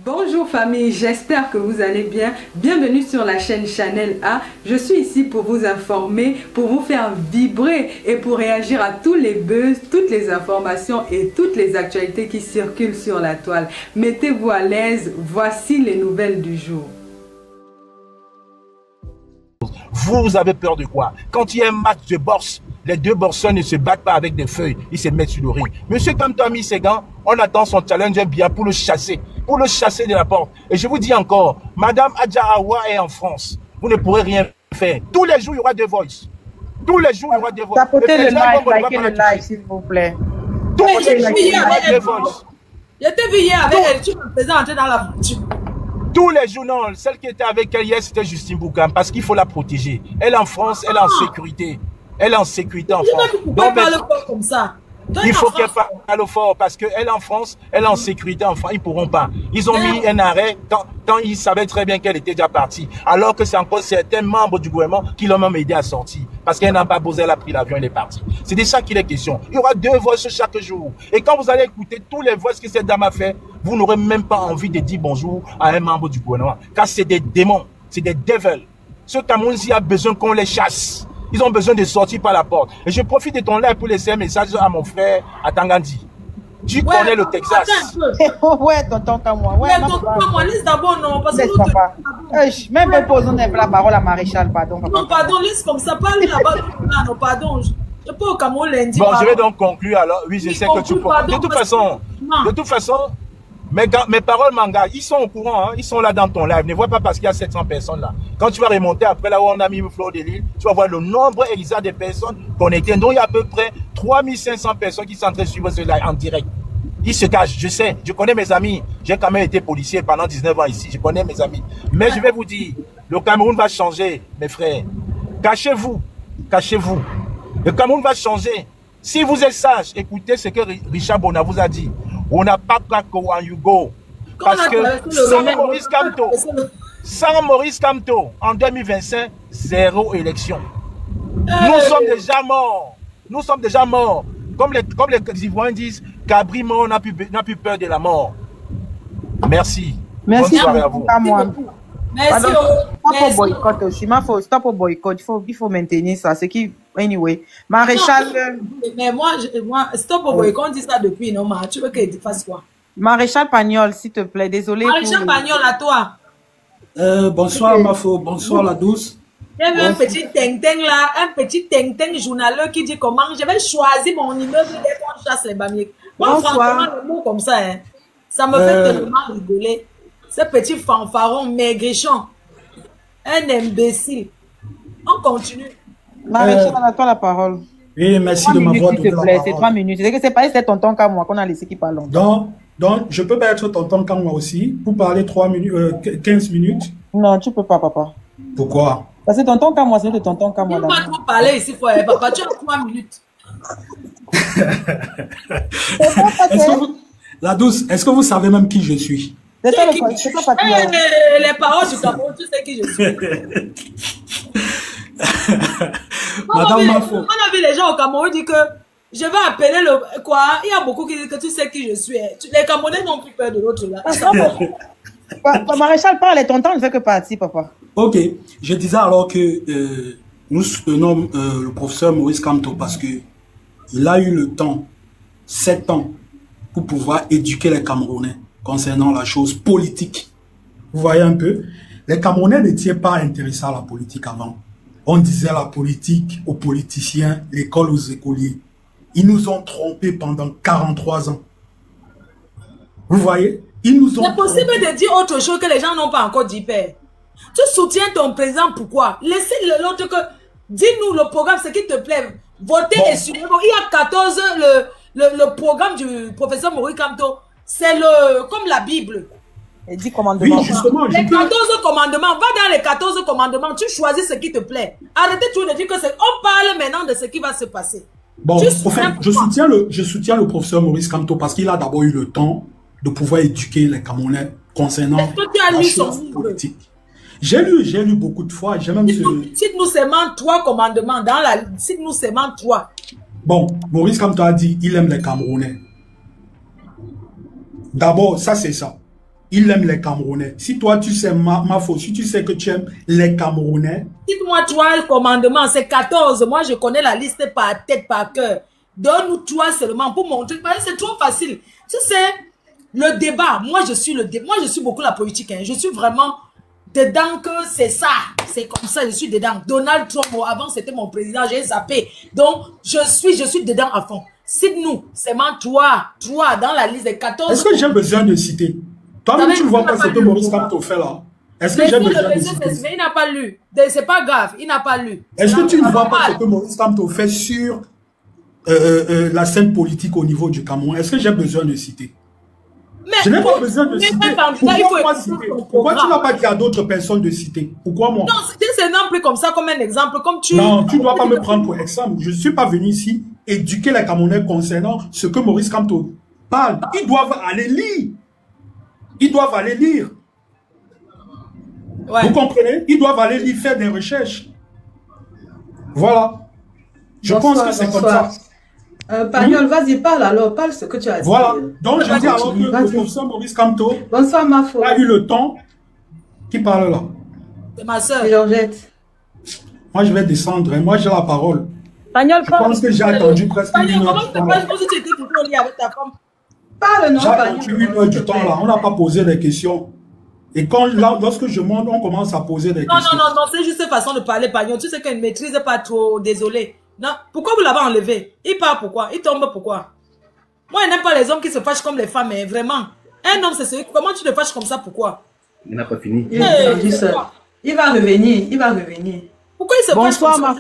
Bonjour famille, j'espère que vous allez bien. Bienvenue sur la chaîne Channel A. Je suis ici pour vous informer, pour vous faire vibrer et pour réagir à tous les buzz, toutes les informations et toutes les actualités qui circulent sur la toile. Mettez-vous à l'aise, voici les nouvelles du jour. Vous avez peur de quoi? Quand il y a un match de boxe, les deux boxeurs ne se battent pas avec des feuilles, ils se mettent sur le ring. Monsieur Kamto a mis ses gants, on attend son challenger bien pour le chasser de la porte. Et je vous dis encore, Madame Adja Awa est en France. Vous ne pourrez rien faire. Tous les jours, il y aura des voices. Tous les jours, il y aura des voices. Tapotez le live, likez le live, s'il vous plaît. Tous les jours, il y aura des voices. J'étais vu hier avec elle, tu me faisais entrer dans la voiture. Tous les jours, non. Celle qui était avec elle hier, c'était Justine Boukam, parce qu'il faut la protéger. Elle est en France, elle est en sécurité. Elle est en sécurité en France. Pourquoi parle fort comme ça? Il faut qu'elle parle fort parce qu'elle est en France, elle est en sécurité en France. Ils ne pourront pas. Ils ont mis un arrêt tant ils savaient très bien qu'elle était déjà partie. Alors que c'est encore certains membres du gouvernement qui l'ont même aidé à sortir. Parce qu'elle n'a pas posé, elle a pris l'avion, elle est partie. C'est de ça qu'il est question. Il y aura deux voix chaque jour. Et quand vous allez écouter tous les voix que cette dame a fait, vous n'aurez même pas envie de dire bonjour à un membre du gouvernement. Car c'est des démons, c'est des devils. Ce Cameroun-ci a besoin qu'on les chasse. Ils ont besoin de sortir par la porte. Et je profite de ton live pour laisser un message à mon frère à Tangandi. Tu connais le Texas. Ouais, tonton Kamwa. Ouais, tonton Kamwa, laisse d'abord, non. Parce que papa. Même pas posons la parole à Maréchal, pardon. Non, pardon, laisse comme ça. Parle là-bas. Non, pardon. Je peux au Cameroun lundi. Bon, je vais donc conclure alors. Oui, je sais que tu peux. De toute façon, mes paroles manga, ils sont au courant, hein, ils sont là dans ton live. Ne vois pas parce qu'il y a 700 personnes là. Quand tu vas remonter après là où on a mis Fleur de Lille, tu vas voir le nombre exact de personnes connectées. Donc il y a à peu près 3500 personnes qui sont en train de suivre ce live en direct. Ils se cachent, je sais, je connais mes amis. J'ai quand même été policier pendant 19 ans ici, je connais mes amis. Mais je vais vous dire, le Cameroun va changer, mes frères. Cachez-vous, cachez-vous. Le Cameroun va changer. Si vous êtes sage, écoutez ce que Richard Bona vous a dit. On n'a pas Kako en Hugo. Parce que sans Maurice Kamto, en 2025, zéro élection. Nous sommes déjà morts. Nous sommes déjà morts. Comme les Ivoiriens disent, Cabri mort n'a plus peur de la mort. Merci. Merci. Bonne soirée à vous. Merci. Stop au boycott aussi. Stop au boycott. Il faut maintenir ça. C'est qui, anyway. Maréchal. Mais moi, stop au boycott, on dit ça depuis, non, tu veux qu'il fasse quoi? Maréchal Pagnol, s'il te plaît. Désolé. Maréchal Pagnol, à toi. Bonsoir, Mafo. Bonsoir, la douce. J'ai vu un petit teng-teng là, un petit teng-teng journaleux qui dit comment je vais choisir mon immeuble dès qu'on chasse les bamiers. Moi, franchement, le mot comme ça, hein, ça me fait tellement rigoler. Ce petit fanfaron maigrichon. Un imbécile. On continue. Maréchal, à toi la parole. Oui, merci de m'avoir donné la parole. C'est 3 minutes. C'est pas c'est tonton comme moi qu'on a laissé qui parle longtemps. Donc, je peux pas être tonton comme moi aussi pour parler 15 minutes. Non, tu peux pas, papa. Pourquoi? Parce que tonton comme moi, c'est de tonton comme moi. Il va trop parler ici, papa. Tu as 3 minutes. La douce, est-ce que vous savez même qui je suis? Les paroles du Cameroun, tu sais qui je suis. Madame Mafo. On a vu les gens au Cameroun dire que je vais appeler le... Quoi? Il y a beaucoup qui disent que tu sais qui je suis. Les Camerounais n'ont plus peur de l'autre là. Maréchal parle et tonton ne fait que partie, papa. Ok. Je disais alors que nous soutenons le professeur Maurice Kamto parce que il a eu le temps, 7 ans, pour pouvoir éduquer les Camerounais concernant la chose politique. Vous voyez un peu? Les Camerounais n'étaient pas intéressés à la politique avant. On disait la politique aux politiciens, l'école aux écoliers. Ils nous ont trompés pendant 43 ans. Vous voyez? Ils nous ont C'est possible de dire autre chose que les gens n'ont pas encore dit, père. Tu soutiens ton président, pourquoi? Laissez l'autre que... Dis-nous le programme, ce qui te plaît. Votez et suivez. Il y a 14, le programme du professeur Maurice Kamto. C'est comme la Bible. Et 10 commandements. Oui, justement. Les 14 commandements. Va dans les 14 commandements. Tu choisis ce qui te plaît. Arrêtez toujours de dire que c'est... On parle maintenant de ce qui va se passer. Bon, en fait, je soutiens le professeur Maurice Kamto parce qu'il a d'abord eu le temps de pouvoir éduquer les Camerounais concernant la chose politique. J'ai lu beaucoup de fois. Cite-nous seulement 3 commandements. Cite-nous seulement 3. Bon, Maurice Kamto a dit il aime les Camerounais. D'abord, ça c'est ça. il aime les Camerounais. Si toi, tu sais, si tu sais que tu aimes les Camerounais... Dites-moi 3 commandements, c'est 14. Moi, je connais la liste par tête, par cœur. Donne-nous 3 seulement pour montrer. C'est trop facile. Tu sais, le débat, moi, je suis beaucoup la politique. Hein. Je suis vraiment dedans que c'est ça. C'est comme ça, je suis dedans. Donald Trump, avant, c'était mon président, j'ai zappé. Donc, je suis dedans à fond. Cite-nous, seulement 3 dans la liste des 14. Est-ce que j'ai besoin de citer? Toi-même, tu ne vois pas ce que Maurice Kamto fait là. Est-ce que j'ai besoin de citer? Il n'a pas lu. C'est pas grave, il n'a pas lu. Est-ce que tu ne vois pas ce que Maurice Kamto fait sur la scène politique au niveau du Cameroun? Est-ce que j'ai besoin de citer? Je n'ai pas besoin de citer. Pourquoi moi citer? Pourquoi tu n'as pas dit à d'autres personnes de citer? Pourquoi moi? Non, c'est un exemple comme ça, comme un exemple. Comme tu... Non, tu ne dois pas me prendre pour exemple. Je ne suis pas venu ici éduquer les Camerounais concernant ce que Maurice Kamto parle. Ils doivent aller lire. Ils doivent aller lire. Ouais. Vous comprenez? Ils doivent aller lire, faire des recherches. Voilà. Je pense que c'est comme ça. Pagnol, vas-y, parle alors, parle ce que tu as dit. Voilà. Donc, je dis alors que le professeur Maurice Kamto a eu le temps. Qui parle là? C'est ma soeur. Georgette. Moi, je vais descendre. Moi, j'ai la parole. Pagnol, je pense que j'ai attendu presque une heure. Parle, non, j'ai attendu une heure du temps là. On n'a pas posé des questions. Et lorsque je monte, on commence à poser des questions. Non, c'est juste une façon de parler, Pagnol. Tu sais qu'elle ne maîtrise pas trop, désolé. Non, pourquoi vous l'avez enlevé? Il part pourquoi? Il tombe pourquoi? Moi, je n'aime pas les hommes qui se fâchent comme les femmes, mais vraiment. Un homme, c'est celui. Comment tu te fâches comme ça? Pourquoi? Il n'a pas fini. Il va revenir. Pourquoi il se fâche comme ça?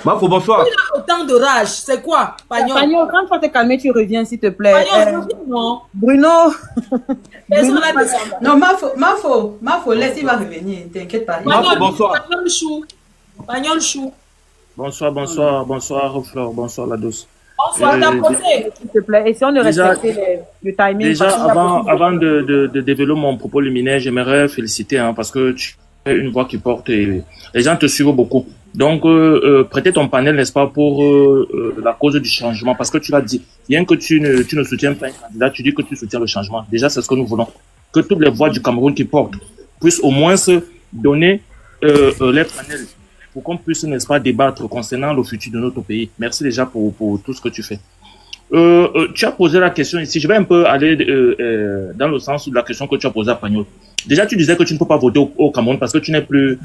Mafo, bonsoir. Il a autant de rage. C'est quoi, Pagnol? Pagnol, quand tu vas te calmer, tu reviens, s'il te plaît. Pagnol, non. Bruno. Non, Mafo, laisse, il va revenir. T'inquiète pas. Mafo, bonsoir. Pagnol Chou. Bonsoir, Flore. Bonsoir, la douce. Bonsoir, t'as posé. S'il te plaît, essayons de respecter le timing. Déjà, avant de développer mon propos liminaire, j'aimerais féliciter, parce que tu as une voix qui porte et les gens te suivent beaucoup. Donc, prêtez ton panel, n'est-ce pas, pour la cause du changement, parce que tu l'as dit, bien que tu ne soutiens pas un candidat, tu dis que tu soutiens le changement. Déjà, c'est ce que nous voulons. Que toutes les voix du Cameroun qui portent puissent au moins se donner les panels pour qu'on puisse, n'est-ce pas, débattre concernant le futur de notre pays. Merci déjà pour tout ce que tu fais. Tu as posé la question ici, je vais un peu aller dans le sens de la question que tu as posée à Pagnol. Déjà, tu disais que tu ne peux pas voter au Cameroun parce que tu n'es plus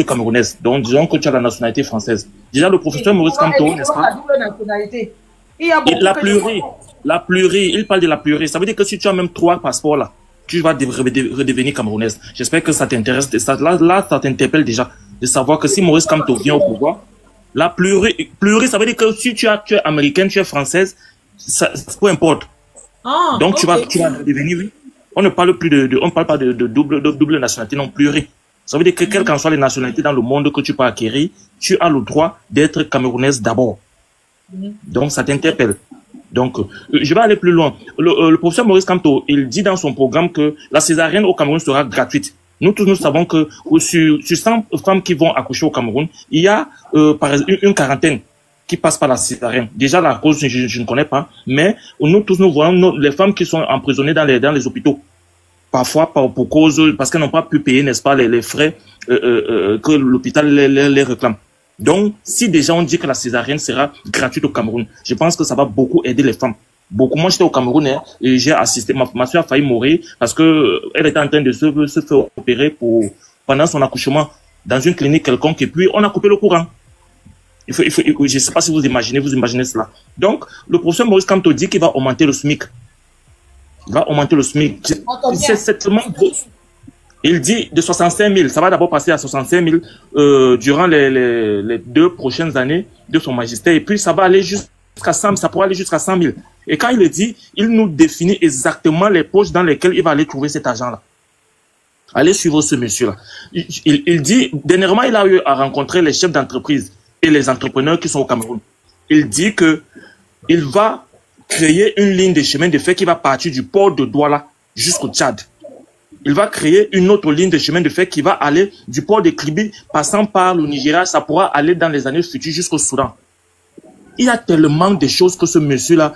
camerounaise. Donc, disons que tu as la nationalité française. Déjà, le professeur Maurice Kamto, n'est-ce pas? La plurie, il parle de la plurie. Ça veut dire que si tu as même 3 passeports là, tu vas redevenir camerounaise. J'espère que ça t'intéresse. Là, ça t'interpelle déjà de savoir que si Maurice Kamto vient au pouvoir, la plurie, ça veut dire que si tu es américaine, tu es française, ça peu importe. Donc, tu vas redevenir, oui. On ne parle plus on parle pas de double nationalité, non, plurie. Ça veut dire que quelles qu'en soient les nationalités dans le monde que tu peux acquérir, tu as le droit d'être camerounaise d'abord. Donc, ça t'interpelle. Donc, je vais aller plus loin. Le professeur Maurice Kamto, il dit dans son programme que la césarienne au Cameroun sera gratuite. Nous tous, nous savons que sur 100 femmes qui vont accoucher au Cameroun, il y a par exemple une quarantaine qui passent par la césarienne. Déjà, la cause, je ne connais pas, mais nous tous, nous voyons les femmes qui sont emprisonnées dans les hôpitaux. Parfois, pour cause, parce qu'elles n'ont pas pu payer, n'est-ce pas, les frais que l'hôpital les réclame. Donc, si déjà on dit que la césarienne sera gratuite au Cameroun, je pense que ça va beaucoup aider les femmes. Beaucoup. Moi, j'étais au Cameroun et j'ai assisté. Ma soeur a failli mourir parce que elle était en train de se faire opérer pendant son accouchement dans une clinique quelconque et puis on a coupé le courant. Je ne sais pas si vous imaginez cela. Donc, le professeur Maurice Kamto dit qu'il va augmenter le SMIC. Il va augmenter le SMIC. C'est certainement gros. Il dit de 65 000, ça va d'abord passer à 65 000 durant les 2 prochaines années de son magistère. Et puis, ça va aller jusqu'à 100 000, ça pourra aller jusqu'à 100 000. Et quand il le dit, il nous définit exactement les poches dans lesquelles il va aller trouver cet argent-là. Allez suivre ce monsieur-là. Il dit, dernièrement, il a eu à rencontrer les chefs d'entreprise et les entrepreneurs qui sont au Cameroun. Il dit que il va créer une ligne de chemin de fer qui va partir du port de Douala jusqu'au Tchad. Il va créer une autre ligne de chemin de fer qui va aller du port de Kribi, passant par le Nigeria, ça pourra aller dans les années futures jusqu'au Soudan. Il y a tellement de choses que ce monsieur-là,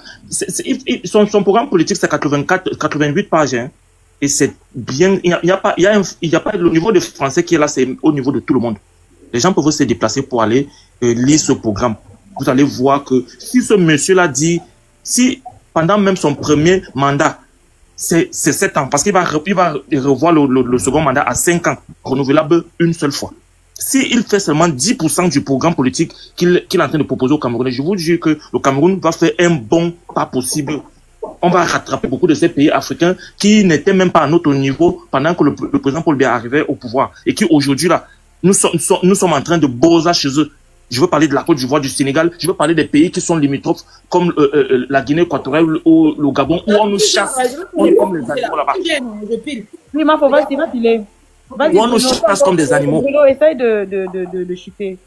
son programme politique, c'est 88 pages, hein, et c'est bien, il y a pas le niveau de français qui est là, c'est au niveau de tout le monde. Les gens peuvent se déplacer pour aller lire ce programme. Vous allez voir que si ce monsieur-là dit, si pendant même son premier mandat, c'est 7 ans, parce qu'il va revoir le second mandat à 5 ans, renouvelable une seule fois. S'il fait seulement 10% du programme politique qu'il est en train de proposer au Cameroun, je vous dis que le Cameroun va faire un bon pas possible. On va rattraper beaucoup de ces pays africains qui n'étaient même pas à notre niveau pendant que le président Paul Biya arrivait au pouvoir. Et qui aujourd'hui, là, nous sommes en train de boser chez eux. Je veux parler de la Côte d'Ivoire, du Sénégal. Je veux parler des pays qui sont limitrophes, comme la Guinée équatoriale ou le Gabon, où on nous chasse. On est comme les animaux là-bas. Oui, ma faut vas-y. On nous chasse comme des animaux. Essaye de chuter.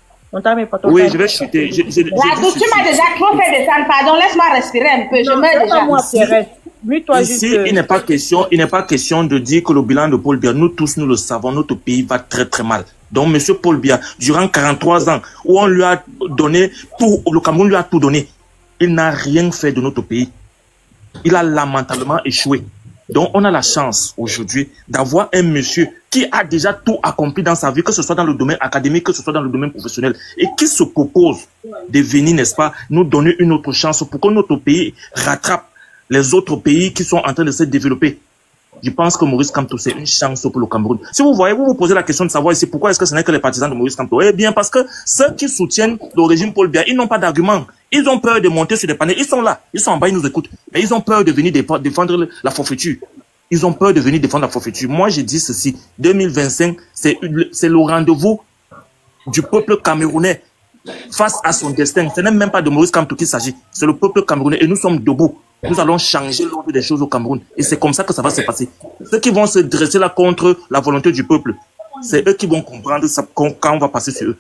Oui, je vais chuter. Tu m'as déjà trop fait descendre. Pardon, laisse-moi respirer un peu. Je mets déjà. Ici, il n'est pas question de dire que le bilan de Paul Biya, nous tous, nous le savons, notre pays va très très mal. Donc, monsieur Paul Biya, durant 43 ans, où on lui a donné tout, le Cameroun lui a tout donné, il n'a rien fait de notre pays. Il a lamentablement échoué. Donc, on a la chance aujourd'hui d'avoir un monsieur qui a déjà tout accompli dans sa vie, que ce soit dans le domaine académique, que ce soit dans le domaine professionnel, et qui se propose de venir, n'est-ce pas, nous donner une autre chance pour que notre pays rattrape les autres pays qui sont en train de se développer. Je pense que Maurice Kamto, c'est une chance pour le Cameroun. Si vous voyez, vous vous posez la question de savoir ici pourquoi est-ce que ce n'est que les partisans de Maurice Kamto. Eh bien, parce que ceux qui soutiennent le régime Paul Biya, ils n'ont pas d'argument. Ils ont peur de monter sur des panels. Ils sont là. Ils sont en bas, ils nous écoutent. Mais ils ont peur de venir défendre la forfaiture. Ils ont peur de venir défendre la forfaiture. Moi, j'ai dit ceci. 2025, c'est le rendez-vous du peuple camerounais face à son destin. Ce n'est même pas de Maurice Kamto qu'il s'agit. C'est le peuple camerounais et nous sommes debout. Nous allons changer l'ordre des choses au Cameroun. Et c'est comme ça que ça va se passer. Ceux qui vont se dresser là contre la volonté du peuple, c'est eux qui vont comprendre ça quand on va passer sur eux.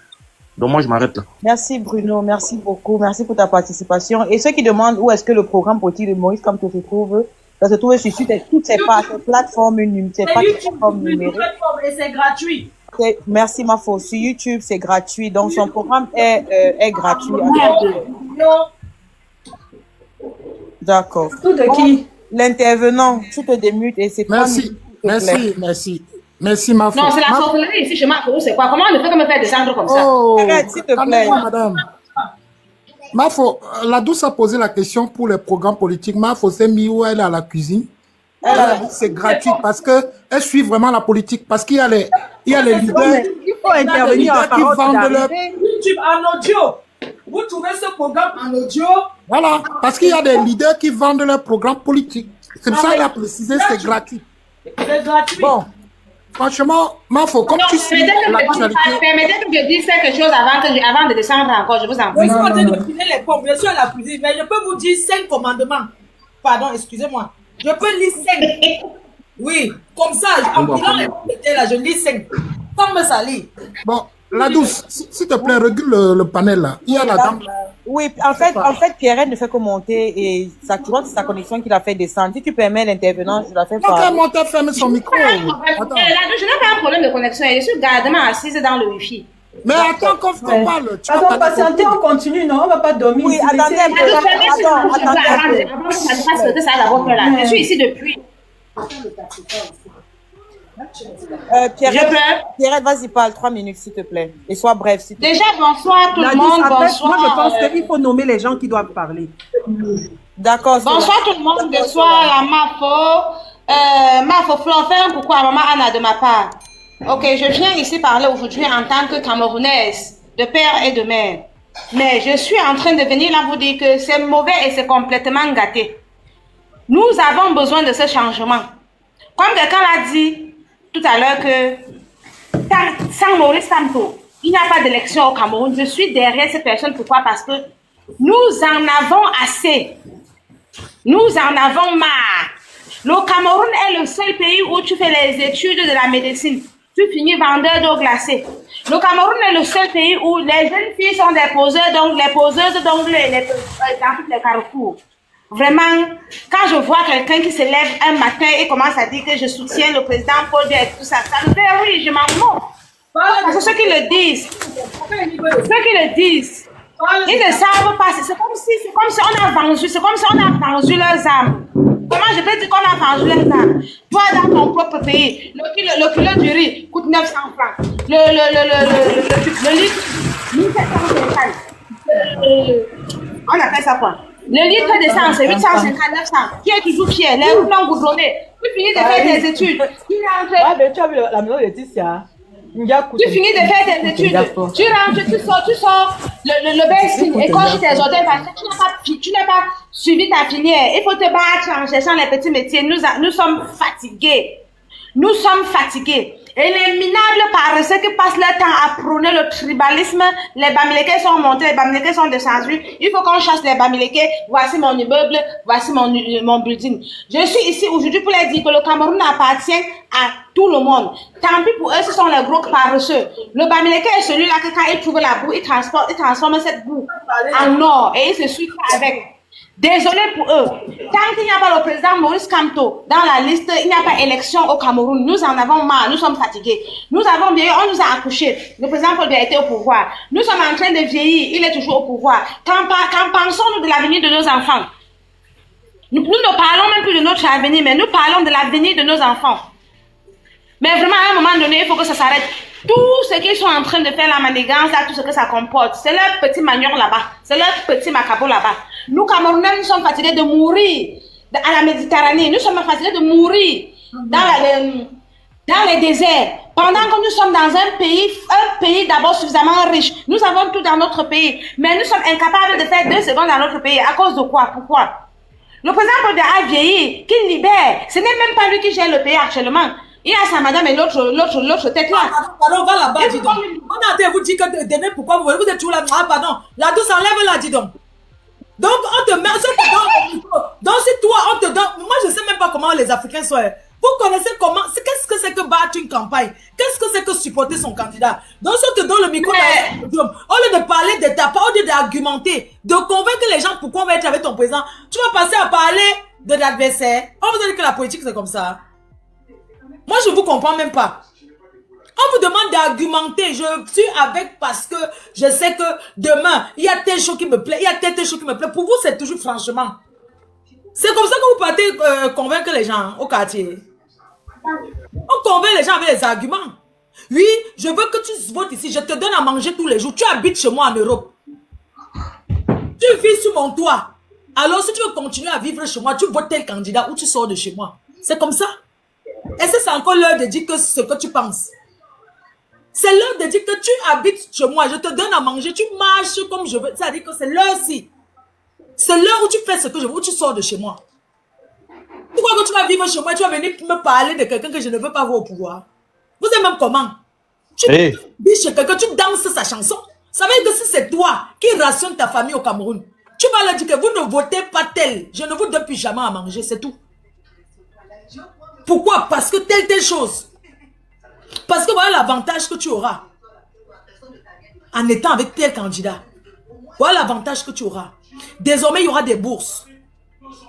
Donc moi, je m'arrête là. Merci Bruno, merci beaucoup. Merci pour ta participation. Et ceux qui demandent où est-ce que le programme politique de Maurice Kamto se trouve, ça se trouve sur toutes ces plateformes numériques. Et c'est gratuit. Merci Mafo. Sur YouTube, c'est gratuit. Donc son programme est gratuit. D'accord. Tout de qui? L'intervenant, tu te démutes et c'est Merci Mafo. Non, c'est la sorcellerie ici chez Mafo, c'est quoi? Comment on ne fait que me faire descendre comme ça? Arrête, s'il te plaît. Madame. Mafo, la douce a posé la question pour les programmes politiques. Mafo s'est mis où elle est à la cuisine. C'est gratuit parce que elle suit vraiment la politique. Parce qu'il y a les leaders. Il faut intervenir en qui vendent leur YouTube en audio. Vous trouvez ce programme en audio? Voilà, parce qu'il y a des leaders qui vendent leurs programmes politiques. C'est pour ça qu'elle a précisé c'est gratuit. C'est gratuit. Bon, franchement, Mafo, comme tu sais l'actualité... Permettez que je dise quelque chose avant de descendre encore, je vous en prie. Vous êtes en train de filer les pompes, bien sûr, la cuisine, mais je peux vous dire 5 commandements. Pardon, excusez-moi. Je peux lire 5. Oui, comme ça, en filant les pompes, là, je lis 5. Sans me salir. Bon, la douce, s'il te plaît, régule le panel là. Il y a la dame. Oui, en fait, Pierrette ne fait que monter et ça, tu vois que c'est sa connexion qui l'a fait descendre. Si tu permets l'intervenant, je la fais pas. Quand monter, ferme son micro. Je n'ai pas un problème de connexion. Je suis gardement assise dans le wifi. Mais attends qu'on parle. Attends, patientez, on continue, non? On va pas dormir. Oui, attendez. Je suis ici depuis. Pierrette, vas-y, parle 3 minutes, s'il te plaît. Et sois bref, s'il te plaît. Déjà, bonsoir tout le monde. Bonsoir. Moi, je pense qu'il faut nommer les gens qui doivent parler. D'accord. Bonsoir tout le monde. Bonsoir à Mafo. Flo, fais un coucou à maman Anna de ma part. Ok, je viens ici parler aujourd'hui en tant que Camerounaise, de père et de mère. Mais je suis en train de venir là vous dire que c'est mauvais et c'est complètement gâté. Nous avons besoin de ce changement. Comme quelqu'un l'a dit tout à l'heure que sans Maurice Kamto, il n'y a pas d'élection au Cameroun. Je suis derrière cette personne. Pourquoi? Parce que nous en avons assez. Nous en avons marre. Le Cameroun est le seul pays où tu fais les études de la médecine. Tu finis vendeur d'eau glacée. Le Cameroun est le seul pays où les jeunes filles sont des poseuses d'ongles dans tous les carrefours. Vraiment, quand je vois quelqu'un qui se lève un matin et commence à dire que je soutiens le président Paul Biya et tout ça, ça me fait oui, je m'en moque. Parce que ceux qui le disent, Ils ne savent pas. C'est comme si on a vendu leurs âmes. Comment je peux dire qu'on a vendu leurs âmes? Toi, dans ton propre pays, le kilo du riz coûte 900 francs. Le litre, 1750. On appelle ça quoi? Le litre d'essence, c'est 850, 900. Qui est toujours fier? Les routes l'ont goudronné. Tu finis de faire tes études. Tu rentres. Tu as vu la maison de Laetitia? Tu finis de faire tes études. Tu rentres, tu sors le best et quand tu t'es ordonné parce que tu n'as pas suivi ta filière. Il faut te battre en cherchant les petits métiers. Nous sommes fatigués. Nous sommes fatigués. Et les minables paresseux qui passent leur temps à prôner le tribalisme, les Bamileke sont montés, les Bamileke sont descendus. Il faut qu'on chasse les Bamileke. Voici mon immeuble, voici mon building. Je suis ici aujourd'hui pour leur dire que le Cameroun appartient à tout le monde. Tant pis pour eux, ce sont les gros paresseux. Le Bamileke est celui-là que quand il trouve la boue, il transforme cette boue en or et il se suit avec. Désolé pour eux. Tant qu'il n'y a pas le président Maurice Kamto dans la liste, il n'y a pas élection au Cameroun. Nous en avons marre, nous sommes fatigués. Nous avons vieilli, on nous a accouchés. Le président Paul Biya était au pouvoir. Nous sommes en train de vieillir, il est toujours au pouvoir. Quand pensons-nous de l'avenir de nos enfants? Nous ne parlons même plus de notre avenir, mais nous parlons de l'avenir de nos enfants. Mais vraiment, à un moment donné, il faut que ça s'arrête. Tout ce qu'ils sont en train de faire, la manigance, là, tout ce que ça comporte, c'est leur petit manioc là-bas. C'est leur petit macabre là-bas. Nous, Camerounais, nous sommes fatigués de mourir à la Méditerranée. Nous sommes fatigués de mourir dans les déserts. Pendant que nous sommes dans un pays d'abord suffisamment riche. Nous avons tout dans notre pays. Mais nous sommes incapables de faire 2 secondes dans notre pays. À cause de quoi? Pourquoi? Le président Paul Biya a vieilli, qu'il libère. Ce n'est même pas lui qui gère le pays actuellement. Il y a sa madame et l'autre tête là. Pardon, va là-bas, dis donc. On a été vous dire que demain, pourquoi vous êtes toujours là? Ah, pardon. La douce enlève là, dis donc. Donc, on te met, donc si toi, on te donne, moi je sais même pas comment les Africains sont. Vous connaissez comment, qu'est-ce que c'est que battre une campagne? Qu'est-ce que c'est que supporter son candidat? Donc, si on te donne le micro, au lieu de parler de ta part, au lieu d'argumenter, de convaincre les gens pourquoi on va être avec ton président, tu vas passer à parler de l'adversaire. On vous a dit que la politique c'est comme ça. Moi, je vous comprends même pas. On vous demande d'argumenter. Je suis avec parce que je sais que demain, il y a telle chose qui me plaît, il y a telle chose qui me plaît. Pour vous, c'est toujours franchement. C'est comme ça que vous partez convaincre les gens au quartier. On convainc les gens avec les arguments. Oui, je veux que tu votes ici. Je te donne à manger tous les jours. Tu habites chez moi en Europe. Tu vis sur mon toit. Alors, si tu veux continuer à vivre chez moi, tu votes tel candidat ou tu sors de chez moi. C'est comme ça. Est-ce que c'est encore l'heure de dire que ce que tu penses? C'est l'heure de dire que tu habites chez moi, je te donne à manger, tu marches comme je veux. C'est-à-dire que c'est l'heure-ci. C'est l'heure où tu fais ce que je veux, où tu sors de chez moi. Tu crois que tu vas vivre chez moi, tu vas venir me parler de quelqu'un que je ne veux pas voir au pouvoir? Vous savez même comment? Tu dis chez quelqu'un, tu danses sa chanson. Ça veut dire que si c'est toi qui rationne ta famille au Cameroun, tu vas leur dire que vous ne votez pas tel. Je ne vous donne plus jamais à manger, c'est tout. Pourquoi? Parce que telle chose. Parce que voilà l'avantage que tu auras en étant avec tel candidat. Voilà l'avantage que tu auras. Désormais, il y aura des bourses.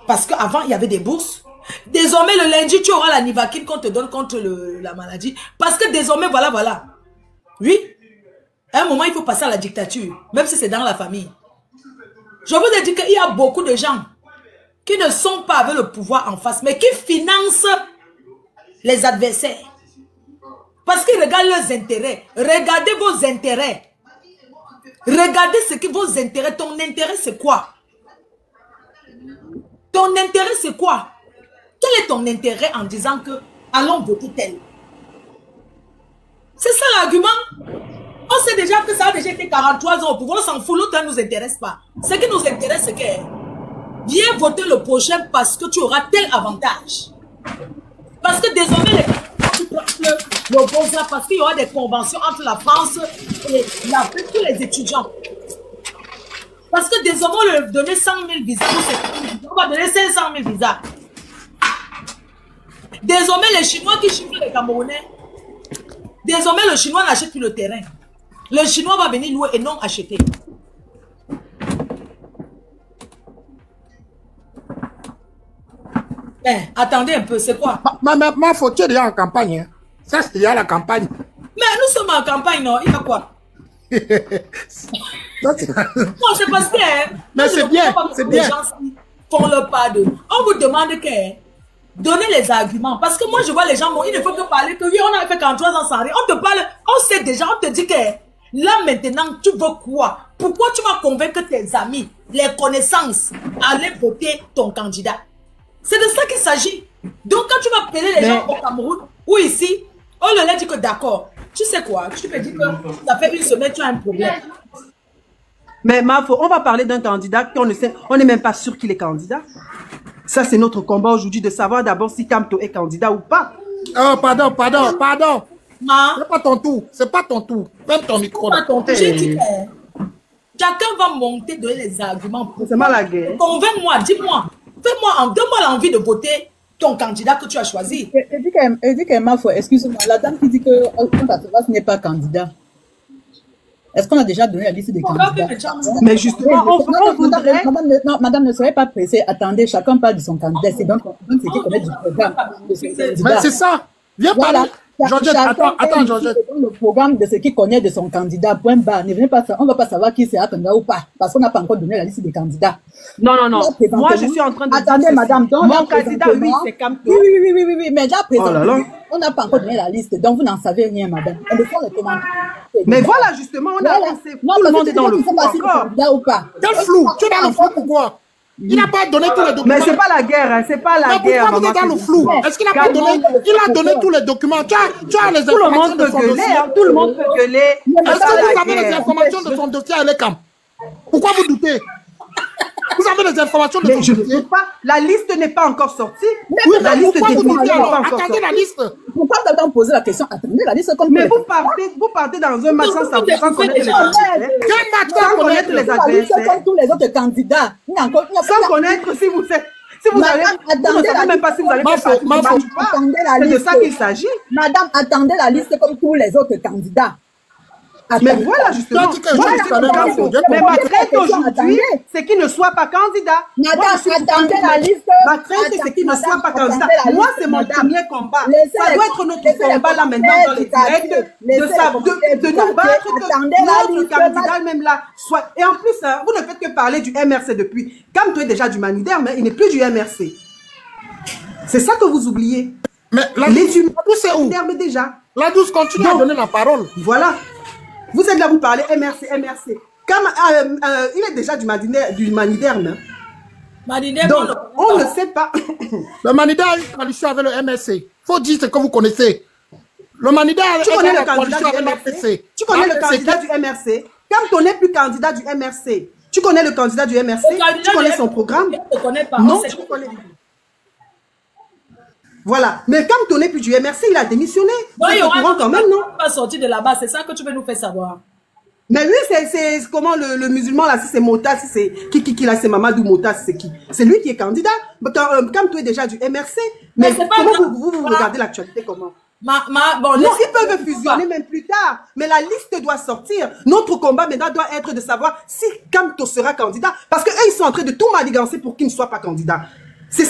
Parce qu'avant, il y avait des bourses. Désormais, le lundi, tu auras la Nivaquine qu'on te donne contre la maladie. Parce que désormais, voilà. Oui. À un moment, il faut passer à la dictature. Même si c'est dans la famille. Je vous ai dit qu'il y a beaucoup de gens qui ne sont pas avec le pouvoir en face, mais qui financent les adversaires. Parce qu'ils regardent leurs intérêts. Regardez vos intérêts. Regardez ce que vos intérêts. Ton intérêt, c'est quoi? Ton intérêt, c'est quoi? Quel est ton intérêt en disant que allons voter tel? C'est ça l'argument. On sait déjà que ça a déjà été 43 ans au pouvoir. On s'en fout. L'autre ne nous intéresse pas. Ce qui nous intéresse, c'est que viens voter le prochain parce que tu auras tel avantage. Parce que désormais, parce qu'il y aura des conventions entre la France et l'Afrique pour les étudiants. Parce que désormais, on leur donner 100 000 visas. On va donner 500 000 visas. Désormais, les Chinois qui chiffrent les Camerounais, désormais, le Chinois n'achète plus le terrain. Le Chinois va venir louer et non acheter. Ben, attendez un peu, c'est quoi? Ma faute, tu es déjà en campagne. Hein? Ça, c'est déjà la campagne. Mais nous sommes en campagne, non? Il y a quoi? Non, c'est parce que... Mais c'est bien, c'est bien. Les gens font leur part de... On vous demande que... Donnez les arguments. Parce que moi, je vois les gens, il ne faut que parler que oui, on a fait 43 ans sans rien. On te parle, on sait déjà, on te dit que là, maintenant, tu veux quoi? Pourquoi tu vas convaincre tes amis, les connaissances, à aller voter ton candidat? C'est de ça qu'il s'agit. Donc, quand tu vas appeler les gens au Cameroun ou ici, on leur dit que d'accord. Tu sais quoi? Tu peux dire que ça fait une semaine, tu as un problème. Mais Mafo, on va parler d'un candidat qu'on ne sait, on n'est même pas sûr qu'il est candidat. Ça, c'est notre combat aujourd'hui de savoir d'abord si Kamto est candidat ou pas. Oh, pardon. C'est pas ton tour. C'est pas ton tour. Même ton micro. C'est pas ton tour. J'ai dit que chacun va monter, donner les arguments. C'est mal la guerre. Convainc-moi, dis-moi. Donne-moi l'envie de voter ton candidat que tu as choisi. Elle dit que Mafo, excuse-moi, la dame qui dit que ce n'est pas candidat. Est-ce qu'on a déjà donné la liste des candidats? Mais justement, on voudrait... Madame ne serait pas pressée. Attendez, chacun parle de son candidat. C'est donc ce qui connaît du programme. Mais c'est ça. Viens parler. Georgette, attends, Georgette. Le programme de ce qui connaît de son candidat, point barre. Ne venez pas, on ne va pas savoir qui sera candidat ou pas. Parce qu'on n'a pas encore donné la liste des candidats. Non. Moi, je suis en train de attendez, madame. Donc, mon candidat, oui, c'est Kamto. Oui. Mais là, présentement, on n'a pas encore donné la liste. Donc, vous n'en savez rien, madame. On le fait le commande. Mais voilà, justement, on a avancé. Tout le monde est dans le flou encore. Quel flou? Tu es dans le flou pourquoi? Il n'a pas donné tous les documents. Mais c'est pas la guerre, hein, c'est pas la guerre. Pourquoi vous êtes dans le flou? Est-ce qu'il n'a pas donné? Il a donné tous les documents. Tu as les informations. Tout le monde peut gueuler, tout le monde peut gueuler. Est-ce que vous avez les informations de son dossier à l'ECAM? Pourquoi vous doutez? Vous avez les informations de son dossier? Je ne sais pas. La liste n'est pas encore sortie. Oui, la liste n'est pas encore sortie. Attendez la liste. Pourquoi vous avez posé la question? Attendez la liste comme... Mais vous partez dans un match sans connaître les adversaires. Quel match sans connaître les adversaires? Comme tous les autres candidats. Sans connaître si vous êtes... Si vous allez, vous ne savez même pas si vous allez faire partie du match ou pas. C'est de ça qu'il s'agit. Madame, attendez la liste comme tous les autres candidats. Mais voilà, justement. Mais ma crainte aujourd'hui, c'est qu'il ne soit pas candidat. Madame, attendez la liste. Ma crainte, c'est qu'il ne soit pas candidat. Moi, c'est mon premier combat. Ça doit être notre combat là maintenant dans les directs, de nous battre, que notre candidat même là soit. Et en plus, vous ne faites que parler du MRC depuis. Comme tu es déjà du Maniderme, il n'est plus du MRC. C'est ça que vous oubliez. Mais la douce, c'est où? Déjà. La douce continue à donner la parole. Voilà. Vous êtes là, vous parlez MRC. Comme, il est déjà du Maniderme. Donc, on ne sait pas. Le Maniderme a une coalition avec le MRC. Il faut dire ce que vous connaissez. Le Maniderme a une coalition avec le MRC. Tu connais le candidat du MRC. Comme tu n'es plus candidat du MRC, tu connais le candidat du MRC. Tu connais son programme. Je ne connais pas. Non, tu connais. Voilà. Mais comme tu n'es plus du MRC, il a démissionné. Bon, il y aura quand même, non? Pas sorti de là-bas, c'est ça que tu veux nous faire savoir. Mais lui, c'est comment le musulman là, si c'est Mota, si c'est qui là, c'est Mamadou Mota, c'est qui? C'est lui qui est candidat. Comme tu es déjà du MRC, mais comment vous regardez l'actualité comment? Bon, non, ils peuvent fusionner même plus tard, mais la liste doit sortir. Notre combat maintenant doit être de savoir si Kamto sera candidat, parce qu'eux, ils sont en train de tout manigancer pour qu'il ne soit pas candidat. C'est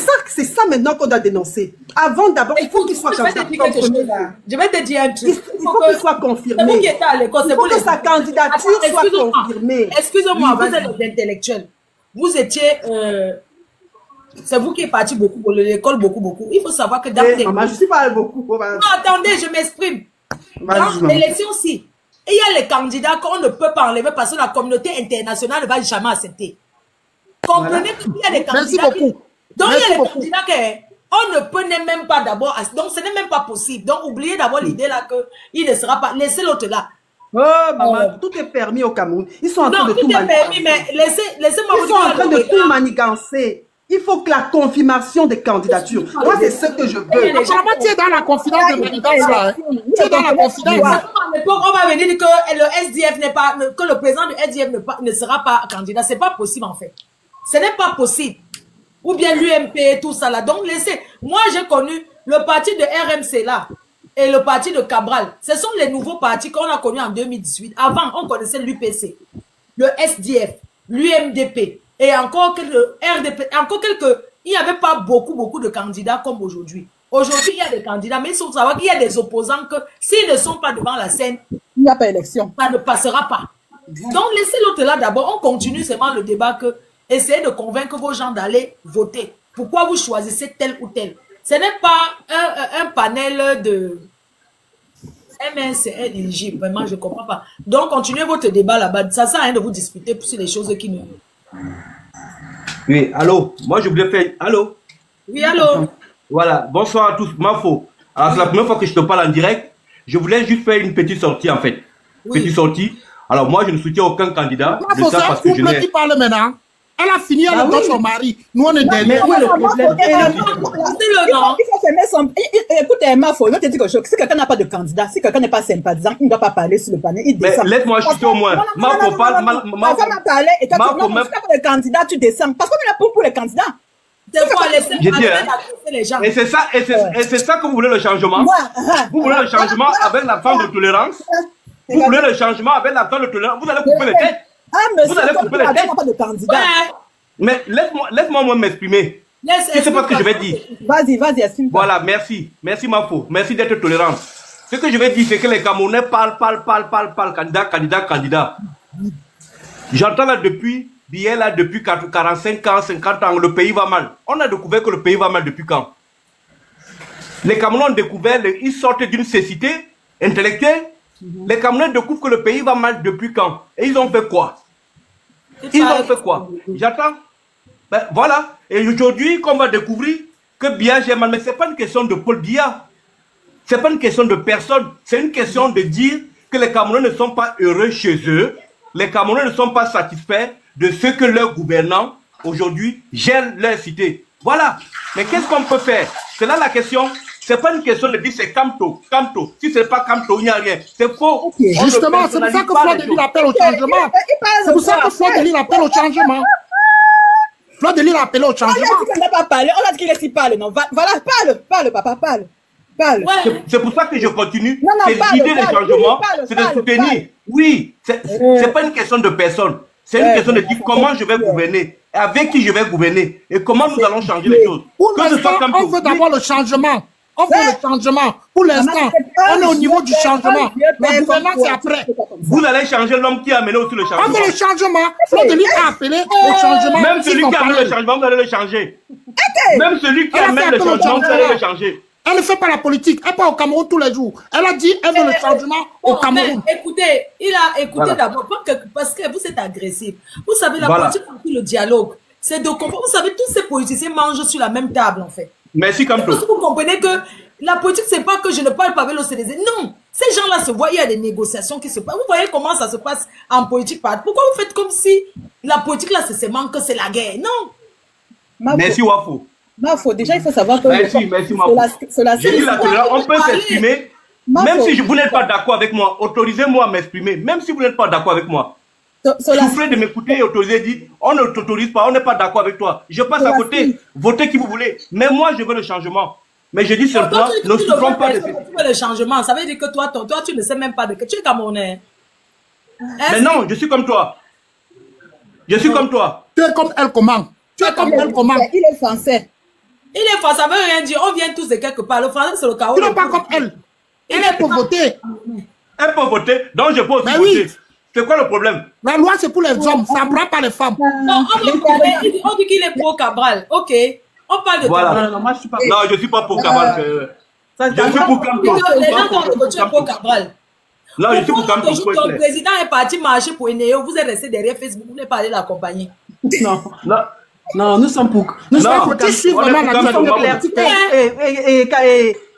ça maintenant qu'on doit dénoncer. Avant d'abord, il faut qu'il soit candidat. Je vais te dire un truc. Il faut qu'il soit confirmé. Il faut que sa candidature soit confirmée. Excusez-moi, vous êtes des intellectuels. Vous étiez... c'est vous qui êtes parti beaucoup pour l'école, beaucoup. Il faut savoir que dans les... Maman, je suis pas beaucoup. Non, attendez, je m'exprime. Dans l'élection, si. Et il y a les candidats qu'on ne peut pas enlever parce que la communauté internationale ne va jamais accepter. Comprenez qu'il y a des candidats... Merci beaucoup. Donc, il y a des candidats qu'on ne peut même pas d'abord... Donc, ce n'est même pas possible. Donc, oubliez d'abord l'idée là qu'il ne sera pas... Laissez l'autre là. Oh, maman, tout est permis au Cameroun. Ils sont en train de tout manigancer. Non, tout est permis, mais laissez-moi vous dire... Ils sont en train de tout manigancer. Il faut que la confirmation des candidatures. Moi, c'est ce que je veux. Apparemment, tu es dans la confidence de manigance là. Tu es dans la confidence. On va venir dire que le SDF n'est pas... Que le président du SDF ne sera pas candidat. C'est pas possible, en fait. Ce n'est pas possible. Ou bien l'UMP, tout ça là. Donc, laissez. Moi, j'ai connu le parti de RMC là et le parti de Cabral. Ce sont les nouveaux partis qu'on a connus en 2018. Avant, on connaissait l'UPC, le SDF, l'UMDP et encore quelques RDP. Encore quelques. Il n'y avait pas beaucoup de candidats comme aujourd'hui. Aujourd'hui, il y a des candidats, mais il faut savoir qu'il y a des opposants que s'ils ne sont pas devant la scène, il n'y a pas élection. Ça ne passera pas. Donc, laissez l'autre là d'abord. On continue seulement le débat que essayez de convaincre vos gens d'aller voter. Pourquoi vous choisissez tel ou tel? Ce n'est pas un panel de MNCL éligible. Vraiment, je ne comprends pas. Donc, continuez votre débat là-bas. Ça sert à rien de vous disputer sur les choses qui ne... Oui, allô? Moi, je voulais faire... Allô? Oui, allô? Voilà, bonsoir à tous. Mafo. Alors, c'est la première fois que je te parle en direct. Je voulais juste faire une petite sortie, en fait. Oui. Petite sortie. Alors, moi, je ne soutiens aucun candidat. Mafo, c'est un couple qui parle maintenant. Elle a fini, elle donne son mari. Nous, on est derrière. Mais le problème, il faut fermer son... Écoute, Mafo, je te dis quelque chose. Si quelqu'un n'a pas de candidat, si quelqu'un n'est pas sympathisant, il ne doit pas parler sur le panel. Il descend. Laisse-moi chuter au moins. Mafo parle... Mafo m'a parlé et toi, si tu n'as pas de candidat, tu descends. Parce qu'on est là pour les candidats. J'ai dit, et c'est ça, c'est ça que vous voulez le changement. Vous voulez le changement avec la forme de tolérance. Vous voulez le changement avec la forme de tolérance. Vous allez couper les têtes. Vous allez couper les têtes. Pas de candidat. Mais laisse-moi m'exprimer. Tu sais pas ce que je vais dire. Vas-y, assume. Voilà, merci. Merci, Mafo. Merci d'être tolérant. Ce que je vais dire, c'est que les Camerounais parlent, candidat. J'entends là depuis 45 ans, 50 ans, le pays va mal. On a découvert que le pays va mal depuis quand? Les Camerounais ont découvert, ils sortent d'une cécité intellectuelle. Les Camerounais découvrent que le pays va mal depuis quand? Et ils ont fait quoi? J'attends. Ben, voilà. Et aujourd'hui, qu'on va découvrir que Biya j'ai mal. Mais ce n'est pas une question de Paul Biya. Ce n'est pas une question de personne. C'est une question de dire que les Camerounais ne sont pas heureux chez eux. Les Camerounais ne sont pas satisfaits de ce que leurs gouvernants, aujourd'hui, gèlent leur cité. Voilà. Mais qu'est-ce qu'on peut faire? C'est là la question. C'est pas une question de dire c'est Camto. Si c'est pas Camto, il n'y a rien. C'est faux. Okay. Justement, c'est pour ça que Fleur de Lille appelle au changement. C'est pour ça que Fleur de Lille appelle au changement. Fleur de Lille appelle au changement. On a dit qu'il n'a pas parlé. On a dit qu'il laisse parler. Non, voilà, parle, papa, parle. Ouais. C'est pour ça que je continue. C'est l'idée des changements, c'est de soutenir. Oui, c'est pas une question de personne. C'est une question de dire comment je vais gouverner, avec qui je vais gouverner, et comment nous allons changer les choses. Pour l'instant, on veut d'abord le changement. On veut le changement. Pour l'instant, on est au niveau du changement. Le gouvernement, c'est après. Vous allez changer l'homme qui a amené aussi le changement. On veut le changement. Fleur de Lille a appelé au changement. Même celui qui a amené le changement, vous allez le changer. Même celui qui amène le changement, vous allez le changer. Elle ne fait pas la politique. Elle part au Cameroun tous les jours. Elle a dit elle veut le changement au Cameroun. Écoutez, il a écouté d'abord parce que vous êtes agressif. Vous savez, la politique, le dialogue, c'est de comprendre. Vous savez, tous ces politiciens mangent sur la même table, en fait. Merci, Camto. Parce que vous comprenez que la politique, c'est pas que je ne parle pas avec l'OCDZ. Non. Ces gens-là se voient, il y a des négociations qui se passent. Vous voyez comment ça se passe en politique. Pourquoi vous faites comme si la politique, là, c'est seulement que c'est la guerre? Non. Merci, Wafo. Mafo, déjà, il faut savoir que... Merci, Mafo. On peut s'exprimer, même si vous n'êtes pas d'accord avec moi. Autorisez-moi à m'exprimer, même si vous n'êtes pas d'accord avec moi. Souffrez de m'écouter et autoriser, dire, on ne t'autorise pas, on n'est pas d'accord avec toi. Je passe à côté, votez qui vous voulez. Mais moi, je veux le changement. Mais je dis simplement, ne souffrons pas de... Tu veux le changement, ça veut dire que toi, tu ne sais même pas de que tu es Camerounais. Mais non, je suis comme toi. Je suis comme toi. Tu es comme elle, comment? Tu es comme elle, comment? Il est français. Il est français, ça veut rien dire. On vient tous de quelque part. Le français, c'est le chaos. Tu n'es pas comme elle. Elle est pour voter. Elle peut voter, donc je peux aussi voter. C'est quoi le problème? La loi, c'est pour les hommes, ça ne prend pas les femmes. Non, on dit qu'il est pro Cabral. Ok. On parle de Cabral. Non, moi, je suis pas. Non, je ne suis pas pro Cabral. Je suis pour Camto. Les gens pensent que tu es pro Cabral. Non, je suis pour Camto. Le président est parti marcher pour Eneo. Vous êtes resté derrière Facebook. Vous n'êtes pas allé l'accompagner. Non, nous sommes pour. Nous sommes pour. Tu suis vraiment la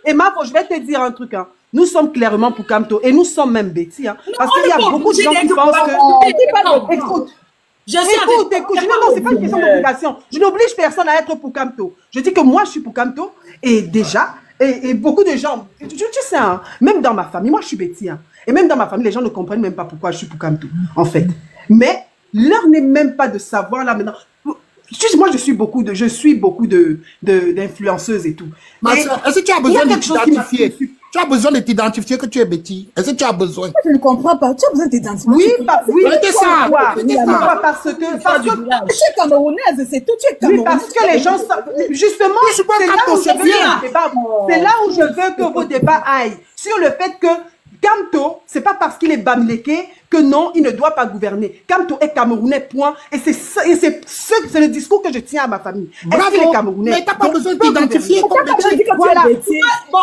Et Mafo, je vais te dire un truc. Nous sommes clairement pour Camto et nous sommes même Betty. Parce qu'il y a beaucoup de gens qui pensent que... Écoute, non, c'est pas une question d'obligation. Je n'oblige personne à être pour Camto. Je dis que moi, je suis pour Camto et déjà, et beaucoup de gens, tu sais, même dans ma famille, moi, je suis Betty. Et même dans ma famille, les gens ne comprennent même pas pourquoi je suis pour Camto, en fait. Mais l'heure n'est même pas de savoir là maintenant. Moi, je suis beaucoup d'influenceuses et tout. Est-ce que tu as besoin de t'identifier? Tu as besoin de t'identifier que tu es Betty. Est-ce que tu as besoin? Je ne comprends pas. Tu as besoin de t'identifier. Oui, c'est ça. Parce que tu es camerounaise, c'est tout. Tu es camerounaise. Parce que les gens, justement, c'est là où je veux que vos débats aillent. Sur le fait que Kamto, c'est pas parce qu'il est bamléké que non, il ne doit pas gouverner. Kamto est Camerounais, point. Et c'est le discours que je tiens à ma famille. Est-ce qu'il est Camerounais? Mais t'as pas besoin de t'identifier comme Betty. Voilà. Bon,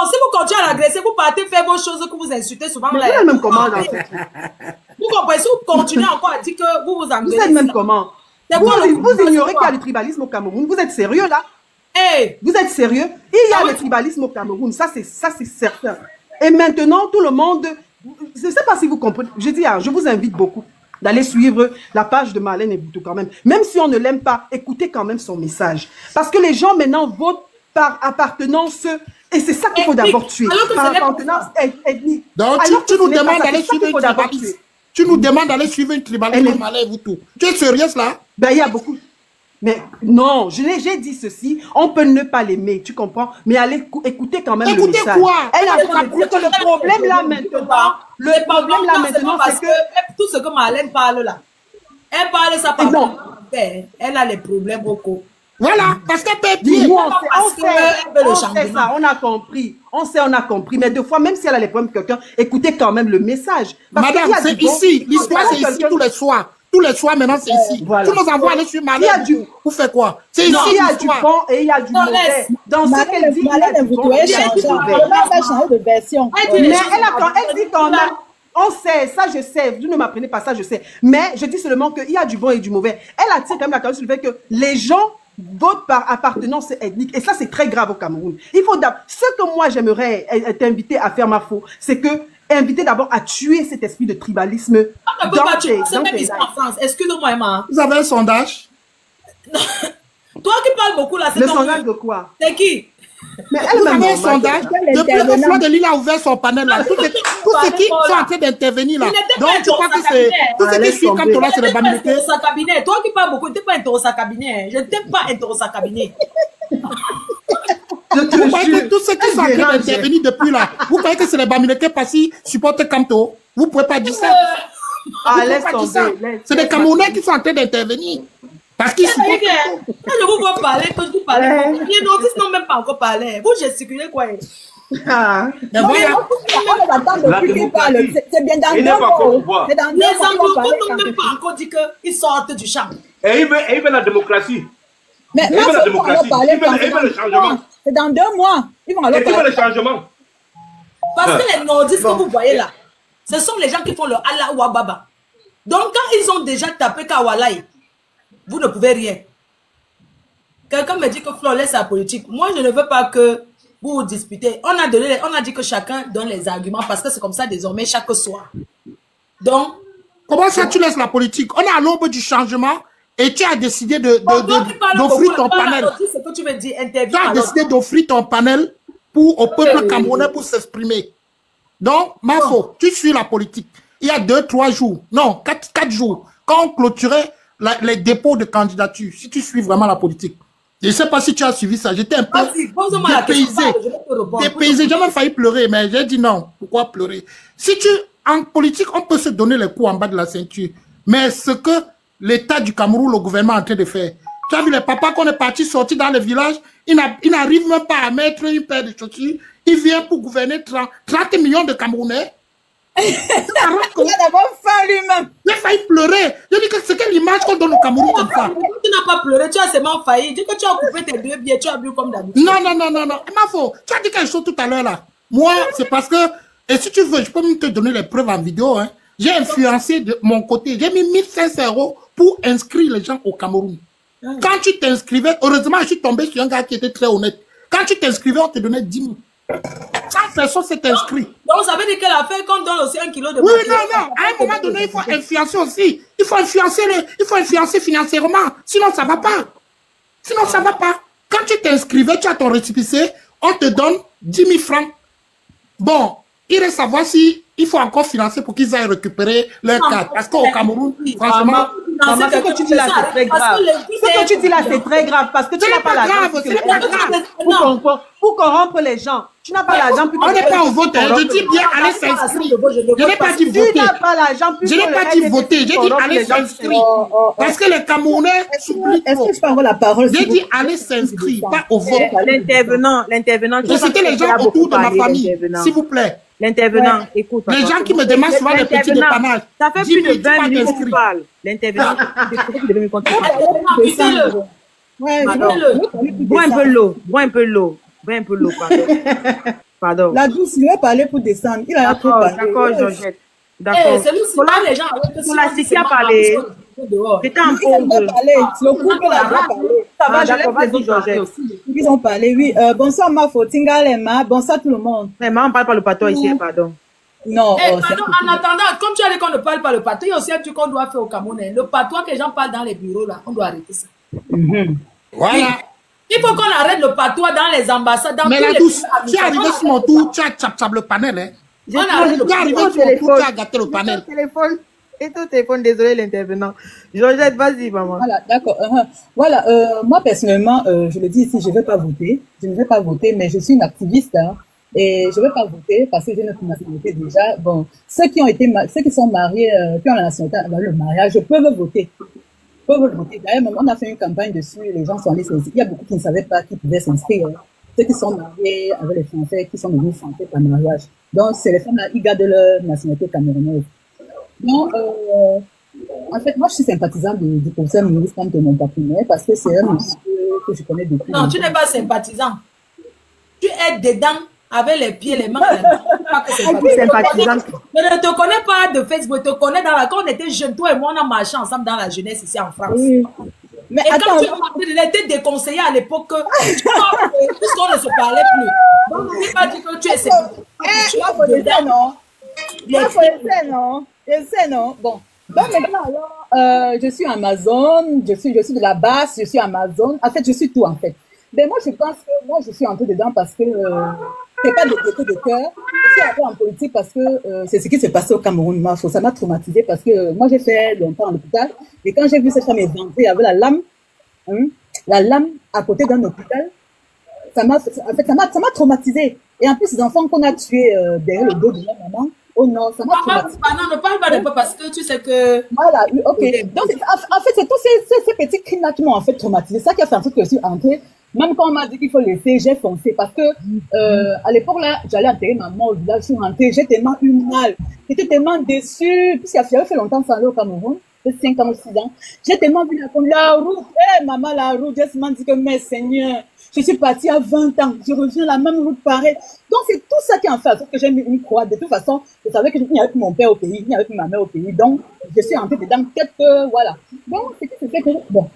si vous continuez à l'agresser, vous partez faire vos choses que vous insultez souvent. Mais vous êtes même comment, en fait? Vous comprenez? Si vous continuez encore à dire que vous engueulez. Vous êtes même comment? Vous ignorez qu'il y a du tribalisme au Cameroun. Vous êtes sérieux, là? Hey. Vous êtes sérieux? Il y a le tribalisme au Cameroun. Ça, c'est certain. Et maintenant, tout le monde... Je ne sais pas si vous comprenez. Je dis, je vous invite beaucoup d'aller suivre la page de Marlène Eboutou quand même. Même si on ne l'aime pas, écoutez quand même son message. Parce que les gens maintenant votent par appartenance... Et c'est ça qu'il faut d'abord tuer. Par appartenance ethnique. Donc, tu nous demandes d'aller suivre une tribaliste. Tu nous demandes d'aller suivre une tribaliste comme Marlène Eboutou. Tu es sérieuse là? Ben, il y a beaucoup... Mais non, j'ai dit ceci, on peut ne pas l'aimer, tu comprends? Mais allez écouter quand même le message. Quoi? Elle a compris que le problème là maintenant, c'est que... Tout ce que Marlène parle là, elle parle ça par contre. Elle a les problèmes au co. Voilà, parce qu'elle peut dire. On sait ça, on a compris. On a compris. Mais des fois, même si elle a les problèmes de quelqu'un, écoutez quand même le message. Madame, c'est ici. L'histoire, c'est ici tous les soirs. Tous les soirs, maintenant, c'est ici. Voilà. Tu nous envoies aller sur Marlène. Vous faites quoi? C'est ici. Il y a du bon et il y a du mauvais. Dans ce qu'elle dit, il y a du bon et il y a du mauvais. Elle va changer de version. Mais elle dit quand même, on sait, ça je sais, vous ne m'apprenez pas ça, je sais. Mais je dis seulement qu'il y a du bon et du mauvais. Elle attire quand même la question sur le fait que les gens votent par appartenance ethnique. Et ça, c'est très grave au Cameroun. Il faut ce que moi, j'aimerais t'inviter à faire, ma faux, c'est que inviter d'abord à tuer cet esprit de tribalisme dans tes France. Excuse-moi, Emma. Vous avez un sondage? Toi qui parles beaucoup là, c'est le sondage de quoi? C'est qui? Mais elle avait un sondage. Depuis que Fleur de Lille a ouvert son panel là, tous ceux qui sont en train d'intervenir là. Donc tu crois que c'est tout ce qui suit comme toi là, c'est le bamilité. Toi qui parles beaucoup, tu n'es pas interrogé à cabinet. Je ne t'aime pas interrogé à cabinet. Vous croyez que tous ceux qui sont en train d'intervenir depuis là, vous croyez que c'est les bamilés parce qu'ils supportent Kamto? Vous ne pouvez pas dire ça. Laisse tomber. C'est les Camerounais qui sont en train d'intervenir. Parce qu'ils supportent Kamto. Quand je vous vois parler, quand je vous parle, les notices n'ont même pas encore parlé. Vous gesticulez quoi? On les attend depuis qu'ils parlent. C'est bien dans 2 mois. Les anglophones n'ont même pas encore dit qu'ils sortent du champ. Et ils veulent la démocratie. Mais ils veulent la démocratie. Ils veulent le changement. C'est dans 2 mois. Ils vont alors parler. Le changement. Parce que les nordistes que vous voyez là, ce sont les gens qui font le Allah ou Baba. Donc quand ils ont déjà tapé Kawalai, vous ne pouvez rien. Quelqu'un me dit que Fleur laisse la politique. Moi, je ne veux pas que vous vous disputez. On a dit que chacun donne les arguments parce que c'est comme ça désormais chaque soir. Donc, comment ça tu laisses la politique? On est à l'aube du changement. Et tu as décidé d'offrir ton panel. Tu as décidé d'offrir ton panel au peuple camerounais pour s'exprimer. Donc, Mafo, tu suis la politique. Il y a 2-3 jours, non, 4 jours, quand on clôturait les dépôts de candidature, si tu suis vraiment la politique. Je ne sais pas si tu as suivi ça. J'étais un peu dépaysé. J'ai même failli pleurer, mais j'ai dit non. Pourquoi pleurer? En politique, on peut se donner les coups en bas de la ceinture. Mais ce que l'État du Cameroun, le gouvernement est en train de faire. Tu as vu les papas qu'on est parti sortir dans les villages, ils n'arrivent même pas à mettre une paire de chaussures. Il vient pour gouverner 30 millions de Camerounais. Il a d'abord faim lui-même. Il a failli pleurer. Je dis que c'est quelle image qu'on donne au Cameroun comme ça. Tu n'as pas pleuré, tu as seulement failli. Dis que tu as coupé tes 2 billets, tu as bu comme d'habitude. Non. Mafo, tu as dit quelque chose tout à l'heure là. Moi, c'est parce que, et si tu veux, je peux même te donner les preuves en vidéo, hein. J'ai influencé de mon côté. J'ai mis 1500 € pour inscrire les gens au Cameroun. Quand tu t'inscrivais, heureusement, je suis tombé sur un gars qui était très honnête. Quand tu t'inscrivais, on te donnait 10 000. 100 personnes s'est inscrit. Donc, ça veut dire qu'elle a fait qu'on donne aussi 1 kilo de Oui, non. À un moment donné, il faut influencer aussi. Il faut influencer financièrement. Sinon, ça ne va pas. Quand tu t'inscrivais, tu as ton récépissé, on te donne 10 000 francs. Bon, il reste à savoir si il faut encore financer pour qu'ils aillent récupérer leur carte. Parce qu'au Cameroun, franchement, ce que tu dis là, c'est très grave. Ce que tu dis là, c'est très grave. Parce que tu n'as pas la grave. pour corrompre les gens. Tu n'as pas l'argent pour... On n'est pas au vote. Je dis bien aller s'inscrire. Je n'ai pas dit voter. Tu n'as pas l'argent pour... Je n'ai pas dit voter. J'ai dit aller s'inscrire. Parce que les Camerounais sont plus Est-ce que je peux avoir la parole? J'ai dit aller s'inscrire, pas au vote. L'intervenant. Je citais les gens autour de ma famille, s'il vous plaît. L'intervenent, écoute. Les gens qui me demandent souvent des petits dépannage. Ça fait plus de 20 minutes qu'on parle. L'intervenant, bois un peu l'eau. Bois un peu l'eau, pardon. La douce, il va parler pour descendre. Il a trop parlé. D'accord, Georgette. D'accord. Pour là, les gens, la City a parlé. J'étais en pause. Le couple a parlé. Ça va, d'accord, vas-y, Georgette. Ils ont parlé, oui. Bonsoir, Mafo, Tingalema. Bonsoir, tout le monde. Mais on ne parle pas le patois ici, pardon. Non. Pardon, en attendant, comme tu as dit qu'on ne parle pas le patois, il y a aussi un truc qu'on doit faire au Cameroun. Le patois que les gens parlent dans les bureaux, là, on doit arrêter ça. Voilà. Il faut qu'on arrête le patois dans les ambassades. Dans mais la douce, tu es arrivé sur mon tour, tu as tchap le panel. Hein. Tu es arrivé sur mon tour, tu as gâté le panel. Et ton téléphone, désolé l'intervenant. Georgette, vas-y, maman. Voilà, d'accord. Voilà, moi personnellement, je le dis ici, je ne vais pas voter. Je ne vais pas voter, mais je suis une activiste. Hein, et je ne vais pas voter parce que j'ai notre nationalité déjà. Bon, ceux qui sont mariés, qui ont la nationalité, le mariage, peuvent voter. D'ailleurs, on a fait une campagne dessus, les gens sont allés s'inscrire. Il y a beaucoup qui ne savaient pas qu'ils pouvaient s'inscrire. Ceux qui sont mariés avec les Français, qui sont devenus Français par mariage. Donc, c'est les femmes là, ils gardent leur nationalité camerounaise. Donc, en fait, moi, je suis sympathisante du professeur Maurice Kamto Montpapinet parce que c'est un monsieur que je connais depuis. Non, tu n'es pas sympathisant. Tu es dedans avec les pieds, les mains. Je ne te connais pas de Facebook, je te connais quand on était jeunes, toi et moi, on a marché ensemble dans la jeunesse ici en France. Oui. Mais et attends, quand tu étais déconseillé à l'époque, puisqu'on ne se parlait plus. Donc, tu n'as pas dit que tu es sympathisant. Je sais, non. Bon. Donc, maintenant, alors, je suis Amazon, je suis de la base, je suis Amazon. En fait, je suis tout, en fait. Mais moi, je pense que moi, je suis entrée dedans parce que c'est pas de côté de cœur. Je suis entrée en politique parce que c'est ce qui s'est passé au Cameroun. Ça m'a traumatisée parce que moi, j'ai fait longtemps à l'hôpital. Et quand j'ai vu cette femme éventée avec la lame à côté d'un hôpital, ça m'a traumatisée. Et en plus, ces enfants qu'on a tués derrière le dos de leur maman, oh non, ça m'a traumatisée. Non, ne parle pas de ça parce que tu sais que... Voilà, ok. Donc, en fait, c'est tous ces petits crimes-là qui m'ont en fait traumatisée. Ça qui a fait en sorte que je suis entrée. Même quand on m'a dit qu'il faut laisser, j'ai foncé parce que à l'époque là, j'allais enterrer maman au village, je suis rentrée, j'ai tellement eu mal, j'étais tellement déçue, puisqu'il avait fait longtemps sans aller au Cameroun, 5 ans ou 6 ans, j'ai tellement vu la route, maman, la route, j'ai seulement dit que mais Seigneur, je suis partie à 20 ans, je reviens la même route pareille. Donc c'est tout ça qui en fait que j'ai mis une croix. De toute façon, je savais que je n'y avait plus mon père au pays, ni avec ma mère au pays, donc je suis entrée dedans, peut-être que voilà. Donc c'était que bon.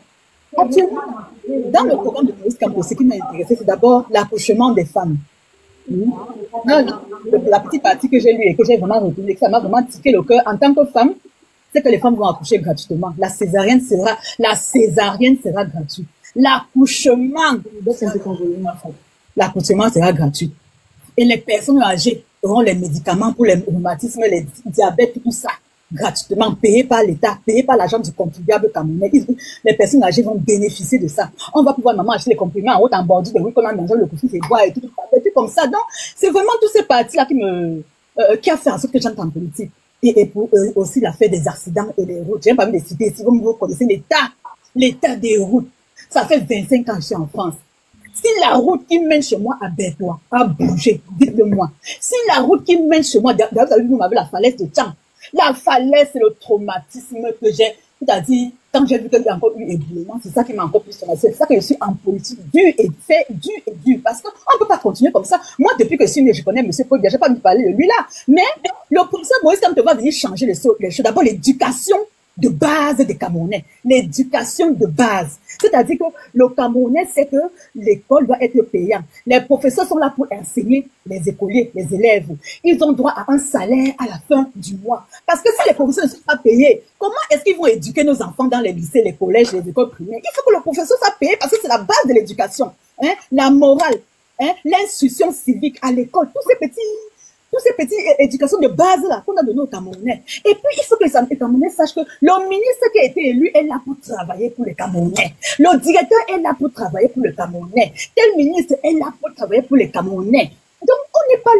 Actuellement, dans le programme de Maurice Kamto, ce qui m'a intéressé, c'est d'abord l'accouchement des femmes. La petite partie que j'ai lue et que j'ai vraiment retenue, que ça m'a vraiment tiqué le cœur en tant que femme, c'est que les femmes vont accoucher gratuitement. La césarienne sera gratuite. L'accouchement sera gratuit. Et les personnes âgées auront les médicaments pour les rhumatismes, les diabètes, tout ça. Gratuitement, payé par l'État, payé par l'argent du contribuable camerounais. Les personnes âgées vont bénéficier de ça. On va pouvoir maman acheter les comprimés en haute en bordure de rue, comme on mange le couscous et bois et tout comme ça. Donc, c'est vraiment tous ces partis-là qui a fait en sorte que j'entre en politique. Et pour aussi l'affaire des accidents et des routes. J'ai pas envie de citer, si vous connaissez l'état des routes. Ça fait 25 ans que je suis en France. Si la route qui mène chez moi à Bertois a bougé, dites-le-moi. Si la route qui mène chez moi, d'ailleurs, vous avez vu, vous m'avez la falaise de Tchang. La falaise, c'est le traumatisme que j'ai. C'est-à-dire, quand j'ai vu qu'il y a encore eu éboulement, c'est ça qui m'a encore plus traumatisé. C'est ça que je suis en politique, dur. Parce qu'on ne peut pas continuer comme ça. Moi, depuis que je suis née, je connais M. Paul Biya, j'ai pas envie de parler de lui là. Mais le professeur Maurice Kamto va venir changer les choses. D'abord, l'éducation de base des Camerounais. L'éducation de base. C'est-à-dire que le Camerounais sait que l'école doit être payante. Les professeurs sont là pour enseigner les écoliers, les élèves. Ils ont droit à un salaire à la fin du mois. Parce que si les professeurs ne sont pas payés, comment est-ce qu'ils vont éduquer nos enfants dans les lycées, les collèges, les écoles primaires? Il faut que le professeur soit payé parce que c'est la base de l'éducation. La morale, l'instruction civique à l'école, tous toutes ces petites éducations de base là qu'on a données aux Camerounais. Et puis, il faut que les Camerounais sachent que le ministre qui a été élu est là pour travailler pour les Camerounais. Le directeur est là pour travailler pour les Camerounais. Tel ministre est là pour travailler pour les Camerounais. Donc, on n'est pas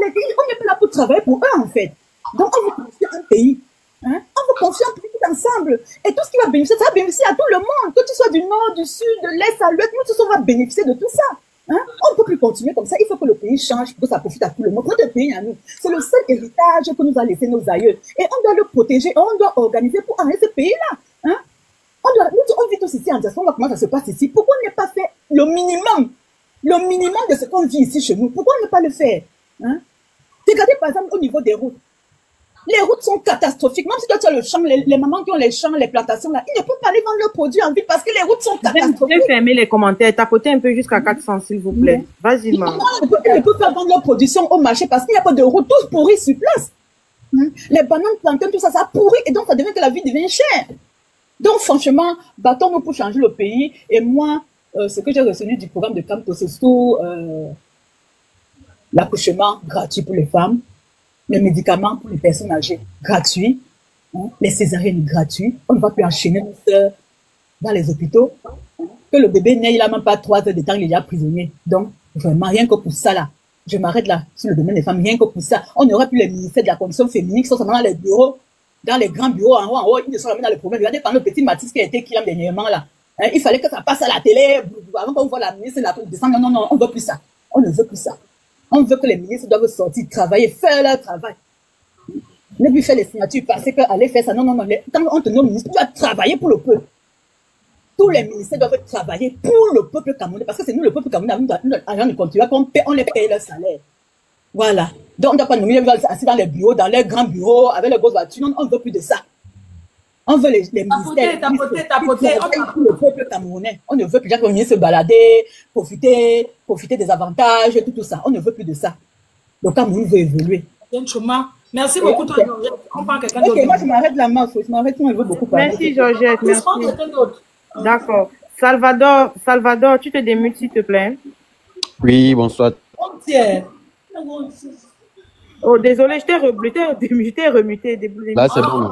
là pour travailler pour eux, en fait. Donc, on veut construire un pays. Hein? On veut construire un pays ensemble. Et tout ce qui va bénéficier, ça va bénéficier à tout le monde. Que tu sois du nord, du sud, de l'est à l'ouest, nous tous, on va bénéficier de tout ça. Hein? On ne peut plus continuer comme ça. Il faut que le pays change pour que ça profite à tout le monde. Notre pays à nous, c'est le seul héritage que nous a laissé nos aïeux. Et on doit le protéger, on doit organiser pour arrêter ce pays-là. Hein? On vit tous ici en diaspora, comment ça se passe ici. Pourquoi on n'est pas fait le minimum de ce qu'on vit ici chez nous? Pourquoi on ne pas le faire? Hein? Regardez par exemple au niveau des routes. Les routes sont catastrophiques. Même si toi tu as le champ, les mamans qui ont les champs, les plantations là, ils ne peuvent pas aller vendre leurs produits en ville parce que les routes sont catastrophiques. Vous pouvez fermer les commentaires, tapotez un peu jusqu'à 400 s'il vous plaît. Vas-y, maman. Ils ne peuvent pas vendre leur production au marché parce qu'il n'y a pas de route, tous pourris sur place. Les bananes, plantains, tout ça, ça pourrit et donc ça devient que la vie devient chère. Donc franchement, battons-nous pour changer le pays. Et moi, ce que j'ai retenu du programme de Camto, c'est surtout l'accouchement gratuit pour les femmes, les médicaments pour les personnes âgées gratuits, hein, les césariennes gratuits. On ne va plus enchaîner nos sœurs dans les hôpitaux. Que le bébé naît, il n'a même pas 3 heures de temps, il est déjà prisonnier. Donc, vraiment, rien que pour ça, là, je m'arrête là, sur le domaine des femmes, rien que pour ça. On n'aurait plus les ministères de la condition féminine qui sont seulement dans les bureaux, dans les grands bureaux, en haut, ils ne sont jamais dans les problèmes. Regardez, par le petit Mathis qui a été killé dernièrement, là. Hein, il fallait que ça passe à la télé, avant qu'on voit la ministre de la descendre. Non, non, non, on ne veut plus ça. On ne veut plus ça. On veut que les ministres doivent sortir, travailler, faire leur travail. Ne plus faire les signatures parce qu'aller faire ça. Non, non, non. Quand on te nomme ministre, tu dois travailler pour le peuple. Tous les ministères doivent travailler pour le peuple camerounais. Parce que c'est nous, le peuple camerounais, nous, agents de contribuables, on les paye leur salaire. Voilà. Donc, on ne doit pas nommer les assis dans les bureaux, dans les grands bureaux, avec les grosses voitures. Non, on ne veut plus de ça. On veut les ministères. Tapoter. Pour le peuple camerounais. On ne veut plus que les ministres se balader, profiter des avantages, tout ça. On ne veut plus de ça. Le Cameroun veut évoluer. Merci beaucoup, toi, Georgette. On prend quelqu'un d'autre. Ok, moi, je m'arrête là, je m'arrête, on veut beaucoup parler. Merci, Georgette, merci. D'accord. Salvador, tu te démutes, s'il te plaît. Oui, bonsoir. Oh, désolé, je t'ai remuté. Là, c'est bon.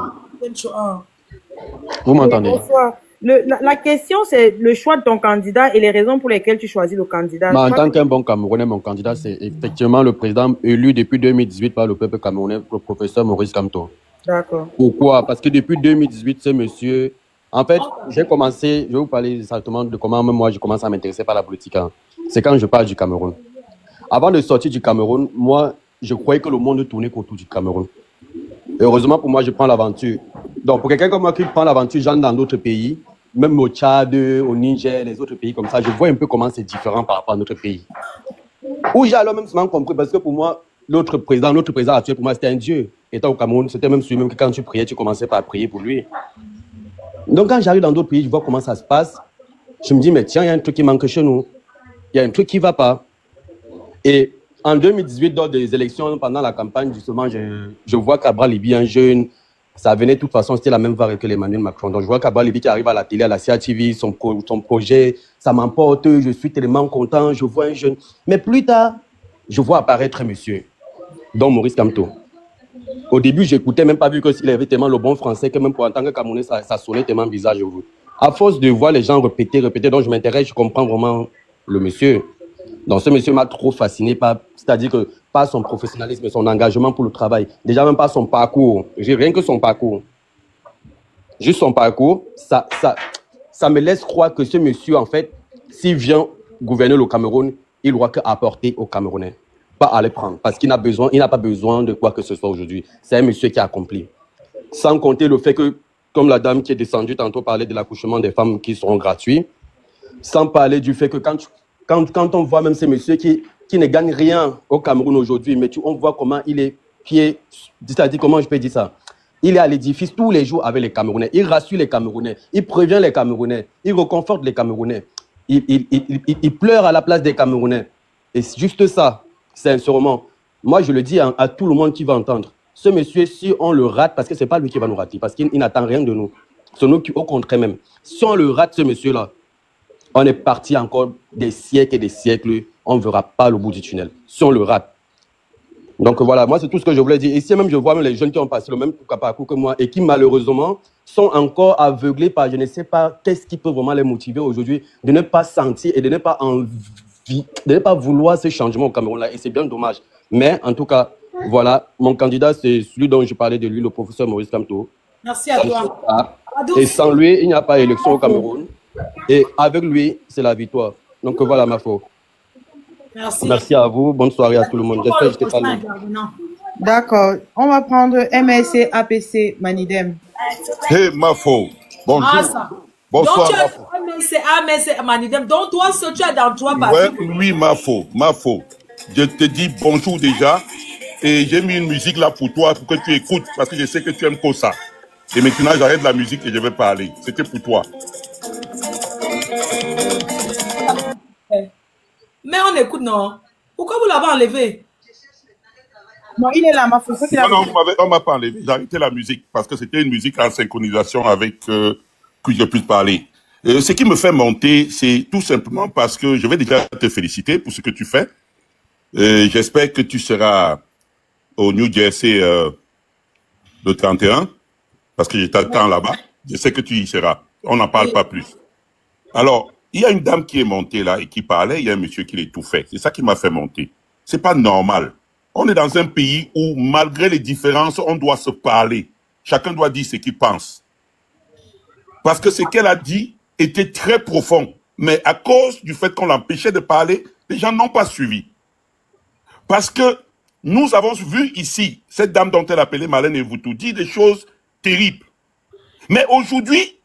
Vous m'entendez? Bonsoir. La question, c'est le choix de ton candidat et les raisons pour lesquelles tu choisis le candidat. En tant qu'un bon Camerounais, mon candidat, c'est effectivement le président élu depuis 2018 par le peuple camerounais, le professeur Maurice Kamto. D'accord. Pourquoi? Parce que depuis 2018, ce monsieur... En fait, j'ai commencé, je vais vous parler exactement de comment même moi, je commence à m'intéresser par la politique. Hein. C'est quand je parle du Cameroun. Avant de sortir du Cameroun, moi, je croyais que le monde tournait autour du Cameroun. Heureusement pour moi, je prends l'aventure. Donc, pour quelqu'un comme moi qui prend l'aventure, j'entre dans d'autres pays, même au Tchad, au Niger, les autres pays comme ça, je vois un peu comment c'est différent par rapport à notre pays. Où j'ai alors même souvent compris, parce que pour moi, l'autre président actuel, pour moi, c'était un dieu. Étant au Cameroun, c'était même celui même que quand tu priais, tu commençais par prier pour lui. Donc, quand j'arrive dans d'autres pays, je vois comment ça se passe. Je me dis, mais tiens, il y a un truc qui manque chez nous. Il y a un truc qui ne va pas. Et en 2018, lors des élections, pendant la campagne, justement, je vois Cabral Libi, un jeune. Ça venait de toute façon, c'était la même vague que Emmanuel Macron. Donc, je vois Cabral Libi qui arrive à la télé, à la CATV, son projet, ça m'emporte. Je suis tellement content. Je vois un jeune. Mais plus tard, je vois apparaître un monsieur, dont Maurice Kamto. Au début, j'écoutais même pas vu qu'il avait tellement le bon français que même pour en tant que Camerounais, ça sonnait tellement visage. À force de voir les gens répéter, donc je m'intéresse, je comprends vraiment le monsieur. Donc ce monsieur m'a trop fasciné, c'est-à-dire que pas son professionnalisme, mais son engagement pour le travail. Déjà même pas son parcours, rien que son parcours. Juste son parcours, ça me laisse croire que ce monsieur, en fait, s'il vient gouverner le Cameroun, il doit qu'apporter aux Camerounais. Pas à les prendre, parce qu'il n'a pas besoin de quoi que ce soit aujourd'hui. C'est un monsieur qui a accompli. Sans compter le fait que, comme la dame qui est descendue tantôt parlait de l'accouchement des femmes qui seront gratuits, sans parler du fait que quand on voit même ces messieurs qui ne gagnent rien au Cameroun aujourd'hui, mais on voit comment il est pied, c'est-à-dire comment je peux dire ça, il est à l'édifice tous les jours avec les Camerounais, il rassure les Camerounais, il prévient les Camerounais, il reconforte les Camerounais, il pleure à la place des Camerounais. Et c'est juste ça. Sincèrement, moi je le dis à tout le monde qui va entendre. Ce monsieur, si on le rate, parce que ce n'est pas lui qui va nous rater, parce qu'il n'attend rien de nous. C'est nous qui, au contraire même. Si on le rate, ce monsieur-là, on est parti encore des siècles et des siècles, on ne verra pas le bout du tunnel. Si on le rate. Donc voilà, moi c'est tout ce que je voulais dire. Ici même je vois même les jeunes qui ont passé le même parcours que moi et qui malheureusement sont encore aveuglés par je ne sais pas qu'est-ce qui peut vraiment les motiver aujourd'hui de ne pas sentir et de ne pas vouloir ce changement au Cameroun là. Et c'est bien dommage. Mais en tout cas, voilà, mon candidat c'est celui dont je parlais de lui, le professeur Maurice Kamto. Merci à toi. Et sans lui, il n'y a pas d'élection au Cameroun. Et avec lui, c'est la victoire. Donc voilà ma faute. Merci. Merci à vous. Bonne soirée à tout le monde. J'espère que j'étais pas loin. D'accord. On va prendre MSC APC Manidem. Hey, Mafo. Bonjour. Ah, ça. Bonsoir, donc, MSC Manidem. Donc, toi, ce tu as dans toi parties. Ouais, oui, Mafo. Je te dis bonjour déjà. Et j'ai mis une musique là pour toi, pour que tu écoutes, parce que je sais que tu aimes ça. Et maintenant, j'arrête la musique et je vais parler. C'était pour toi. Mais on écoute, non? Pourquoi vous l'avez enlevé? Non, il est là, ma fille. Non, on m'a pas enlevé. J'ai arrêté la musique parce que c'était une musique en synchronisation avec que je puisse parler. Ce qui me fait monter, c'est tout simplement parce que je vais déjà te féliciter pour ce que tu fais. J'espère que tu seras au New Jersey le 31 parce que je t'attends là-bas. Je sais que tu y seras. On n'en parle pas plus. Alors, il y a une dame qui est montée là et qui parlait, il y a un monsieur qui l'étouffait. C'est ça qui m'a fait monter. C'est pas normal. On est dans un pays où, malgré les différences, on doit se parler. Chacun doit dire ce qu'il pense. Parce que ce qu'elle a dit était très profond. Mais à cause du fait qu'on l'empêchait de parler, les gens n'ont pas suivi. Parce que nous avons vu ici, cette dame dont elle appelait Marlène Evoutou dit des choses terribles. Mais aujourd'hui,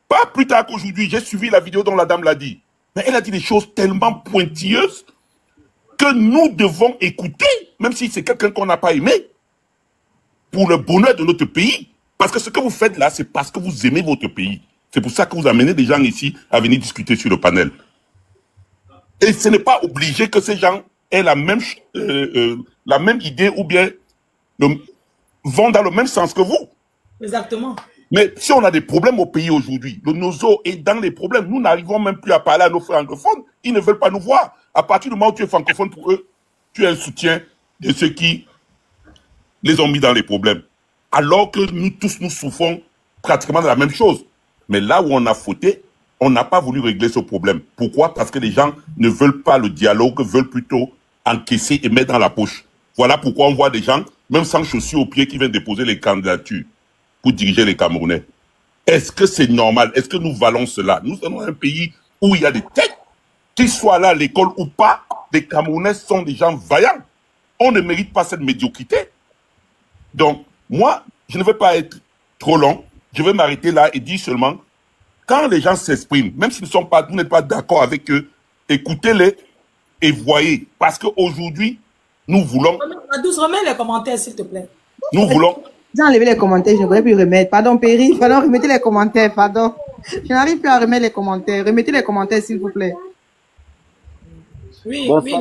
pas plus tard qu'aujourd'hui, j'ai suivi la vidéo dont la dame l'a dit. Mais elle a dit des choses tellement pointilleuses que nous devons écouter, même si c'est quelqu'un qu'on n'a pas aimé, pour le bonheur de notre pays. Parce que ce que vous faites là, c'est parce que vous aimez votre pays. C'est pour ça que vous amenez des gens ici à venir discuter sur le panel. Et ce n'est pas obligé que ces gens aient la même idée ou bien vont dans le même sens que vous. Exactement. Mais si on a des problèmes au pays aujourd'hui, le nozo est dans les problèmes. Nous n'arrivons même plus à parler à nos frères anglophones. Ils ne veulent pas nous voir. À partir du moment où tu es francophone pour eux, tu es un soutien de ceux qui les ont mis dans les problèmes. Alors que nous tous, nous souffrons pratiquement de la même chose. Mais là où on a fauté, on n'a pas voulu régler ce problème. Pourquoi? Parce que les gens ne veulent pas le dialogue, veulent plutôt encaisser et mettre dans la poche. Voilà pourquoi on voit des gens, même sans chaussures aux pieds, qui viennent déposer les candidatures pour diriger les Camerounais. Est-ce que c'est normal? Est-ce que nous valons cela? Nous sommes un pays où il y a des têtes, qu'ils soient là à l'école ou pas, les Camerounais sont des gens vaillants. On ne mérite pas cette médiocrité. Donc, moi, je ne vais pas être trop long. Je vais m'arrêter là et dire seulement, quand les gens s'expriment, même s'ils ne sont pas, vous n'êtes pas d'accord avec eux, écoutez-les et voyez. Parce qu'aujourd'hui, nous voulons... Remets les commentaires, s'il te plaît. Nous voulons... J'ai enlevé les commentaires, je ne pourrais plus remettre. Pardon, Péri, pardon, remettez les commentaires, pardon. Je n'arrive plus à remettre les commentaires. Remettez les commentaires, s'il vous plaît. Oui, oui.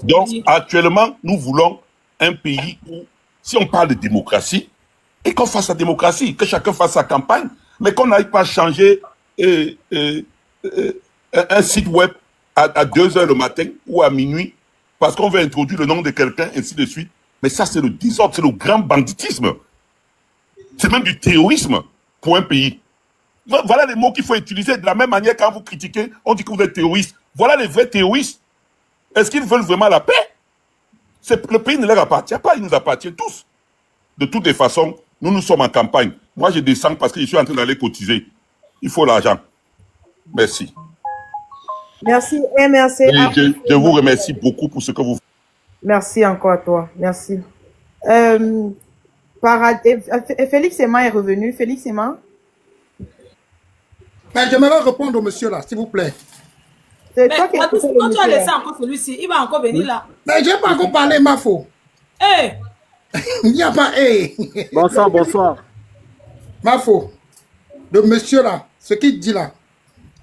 Donc, actuellement, nous voulons un pays où, si on parle de démocratie, et qu'on fasse la démocratie, que chacun fasse sa campagne, mais qu'on n'aille pas changer un site web à 2 h le matin ou à minuit, parce qu'on veut introduire le nom de quelqu'un, ainsi de suite. Mais ça, c'est le désordre, c'est le grand banditisme. C'est même du terrorisme pour un pays. Voilà les mots qu'il faut utiliser. De la même manière, quand vous critiquez, on dit que vous êtes terroriste. Voilà les vrais terroristes. Est-ce qu'ils veulent vraiment la paix? Le pays ne leur appartient pas, il nous appartient tous. De toutes les façons, nous sommes en campagne. Moi, je descends parce que je suis en train d'aller cotiser. Il faut l'argent. Merci. Merci, merci. Je vous remercie beaucoup pour ce que vous faites. Merci encore à toi. Merci. Félix Emma est revenu. Félix Emma. Ben, j'aimerais répondre au monsieur là, s'il vous plaît. Mais quand tu as laissé encore celui-ci, il va encore venir là. Mais je n'ai pas encore parlé, Mafo. Hey. Il n'y a pas... Hey. Bonsoir, bonsoir. Mafo, le monsieur là, ce qu'il dit là,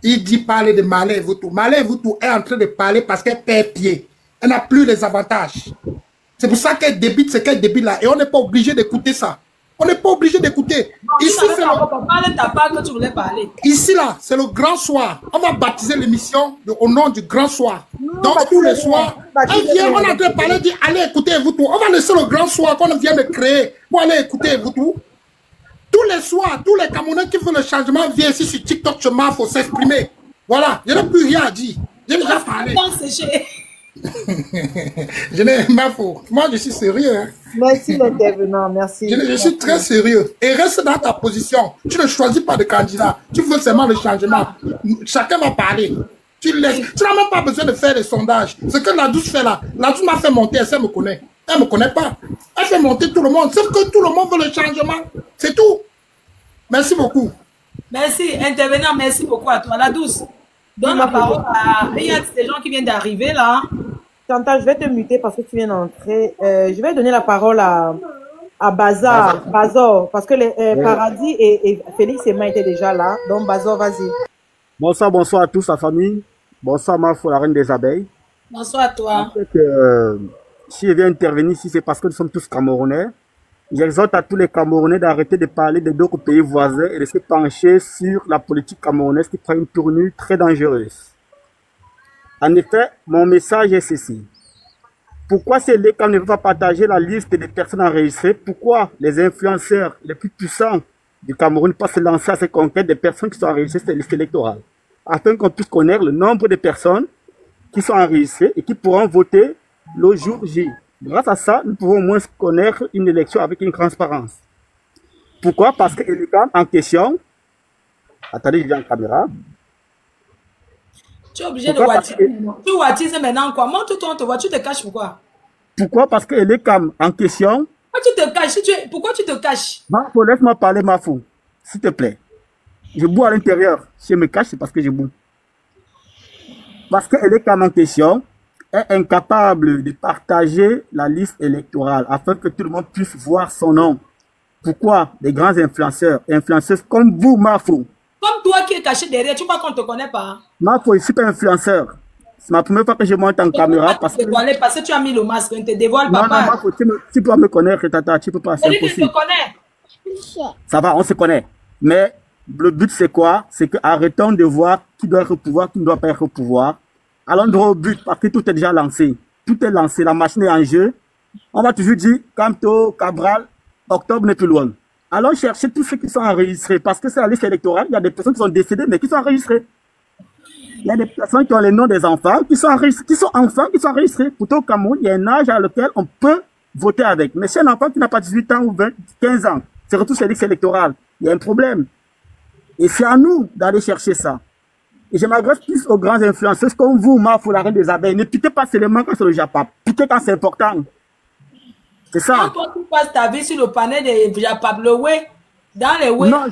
il dit parler de Marlène Evoutou. Marlène Evoutou est en train de parler parce qu'elle perd pied. Elle n'a plus les avantages. C'est pour ça qu'elle débite ce qu'elle débite là. Et on n'est pas obligé d'écouter ça. On n'est pas obligé d'écouter. Ici, c'est Ici, là, c'est le grand soir. On va baptiser l'émission au nom du grand soir. Donc, tous les soirs, on vient, on a de parler, dit, allez écouter vous tout. On va laisser le grand soir qu'on vient de créer pour aller écouter vous tout. Tous les soirs, tous les Camerounais qui font le changement viennent ici sur TikTok, il faut s'exprimer. Voilà, je n'ai plus rien à dire. J'ai déjà parlé. Je n'ai pas faux. Moi, je suis sérieux. Hein. Merci l'intervenant, merci. Je suis très sérieux. Et reste dans ta position. Tu ne choisis pas de candidat. Tu veux seulement le changement. Chacun va parler. Tu laisses. Tu n'as même pas besoin de faire des sondages. Ce que la douce fait là, la douce m'a fait monter, elle me connaît. Elle ne me connaît pas. Elle fait monter tout le monde. Sauf que tout le monde veut le changement. C'est tout. Merci beaucoup. Merci, intervenant. Merci beaucoup à toi. La douce. Donne la parole à... Il y a des gens qui viennent d'arriver là. Chantal, je vais te muter parce que tu viens d'entrer. Je vais donner la parole à Bazar, parce que les Paradis et Félix et Emma étaient déjà là. Donc Bazar, vas-y. Bonsoir à tous, la famille. Bonsoir Mafo, la reine des abeilles. Bonsoir à toi. Si je viens intervenir ici, c'est parce que nous sommes tous Camerounais. J'exhorte à tous les Camerounais d'arrêter de parler de d'autres pays voisins et de se pencher sur la politique camerounaise qui prend une tournure très dangereuse. En effet, mon message est ceci. Pourquoi CELECAM ne veut pas partager la liste des personnes enregistrées? Pourquoi les influenceurs les plus puissants du Cameroun ne peuvent pas se lancer à cette conquête des personnes qui sont enregistrées sur les listes électorales? Afin qu'on puisse connaître le nombre de personnes qui sont enregistrées et qui pourront voter le jour J. Grâce à ça, nous pouvons au moins connaître une élection avec une transparence. Pourquoi? Parce que CELECAM en question... Attendez, je viens en caméra. Tu es obligé de wattiser. Tu wattises maintenant quoi? Montre-toi, on te voit. Tu te caches pourquoi? Pourquoi? Parce que CELECAM en question... Pourquoi tu te caches? Pourquoi tu te caches? Mafo, laisse-moi parler, Mafo. S'il te plaît. Je boue à l'intérieur. Si je me cache, c'est parce que je boue. Parce que CELECAM en question est incapable de partager la liste électorale afin que tout le monde puisse voir son nom. Pourquoi? Les grands influenceurs, influenceuses comme vous, Mafo. Comme toi qui es caché derrière, tu crois qu'on ne te connaît pas? Mafo, je ne suis pas influenceur. C'est ma première fois que je monte en caméra. Parce que tu as mis le masque, on ne te dévoile pas. Non, Mafo, tu peux me connaître, Tata, tu peux pas. C'est impossible. Je te connais. Ça va, on se connaît. Mais le but, c'est quoi? C'est que arrêtons de voir qui doit être au pouvoir, qui ne doit pas être au pouvoir. Allons droit au but, parce que tout est déjà lancé. Tout est lancé, la machine est en jeu. On va toujours dire, Camto, Cabral, octobre n'est plus loin. Allons chercher tous ceux qui sont enregistrés, parce que c'est la liste électorale, il y a des personnes qui sont décédées, mais qui sont enregistrées. Il y a des personnes qui ont les noms des enfants, qui sont enregistrés, qui sont enregistrés. Pourtant, au Cameroun, il y a un âge à lequel on peut voter avec. Mais si un enfant qui n'a pas 18 ans ou 15 ans se retrouve sur la liste électorale, il y a un problème. Et c'est à nous d'aller chercher ça. Et je m'adresse plus aux grands influenceurs comme vous, Mafo, la reine des abeilles. Ne piquez pas seulement quand c'est le Japap. Piquez quand c'est important. C'est ça. Quand toi, tu passes ta vie sur le panel des Japap, le way, dans les way. Non,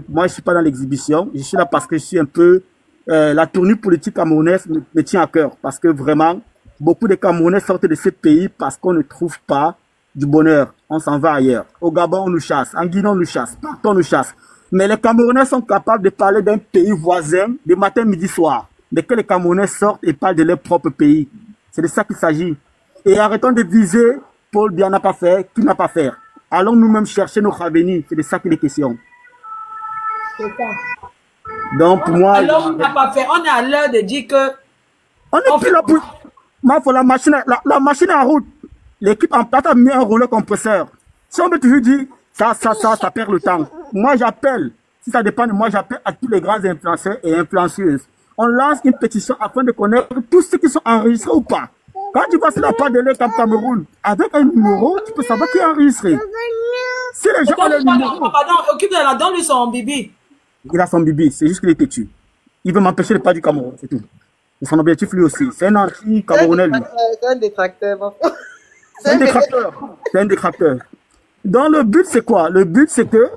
moi, je suis pas dans l'exhibition. Je suis là parce que je suis un peu... la tournure politique camerounaise me tient à cœur. Parce que vraiment, beaucoup de Camerounais sortent de ce pays parce qu'on ne trouve pas du bonheur. On s'en va ailleurs. Au Gabon, on nous chasse. En Guinée, on nous chasse. Partout, on nous chasse. Mais les Camerounais sont capables de parler d'un pays voisin de matin, midi, soir. Mais que les Camerounais sortent et parlent de leur propre pays. C'est de ça qu'il s'agit. Et arrêtons de viser Paul Biya n'a pas fait, qui n'a pas fait. Allons nous-mêmes chercher notre avenir. C'est de ça qu'il est question. C'est ça. Donc, pour moi... Alors, on n'a pas fait. On est à l'heure de dire que... On est plus là pour... Mafo, la machine est en route. L'équipe en place a mis un rouleau compresseur. Si on veut toujours dire... Ça perd le temps. Moi, j'appelle, si ça dépend de moi, j'appelle à tous les grands influenceurs et influenceuses. On lance une pétition afin de connaître tous ceux qui sont enregistrés ou pas. Quand tu vas sur la page de l'État Cameroun, avec un numéro, tu peux savoir qui est enregistré. Si les gens ont le numéro... Pardon, occupe de la donne lui son bibi. Il a son bibi, c'est juste qu'il est têtu. Il veut m'empêcher de parler du Cameroun, c'est tout. Et son objectif lui aussi. C'est un anti-Camerounais, lui. C'est un détracteur. C'est un détracteur. C'est un détracteur. Donc le but c'est quoi? Le but c'est que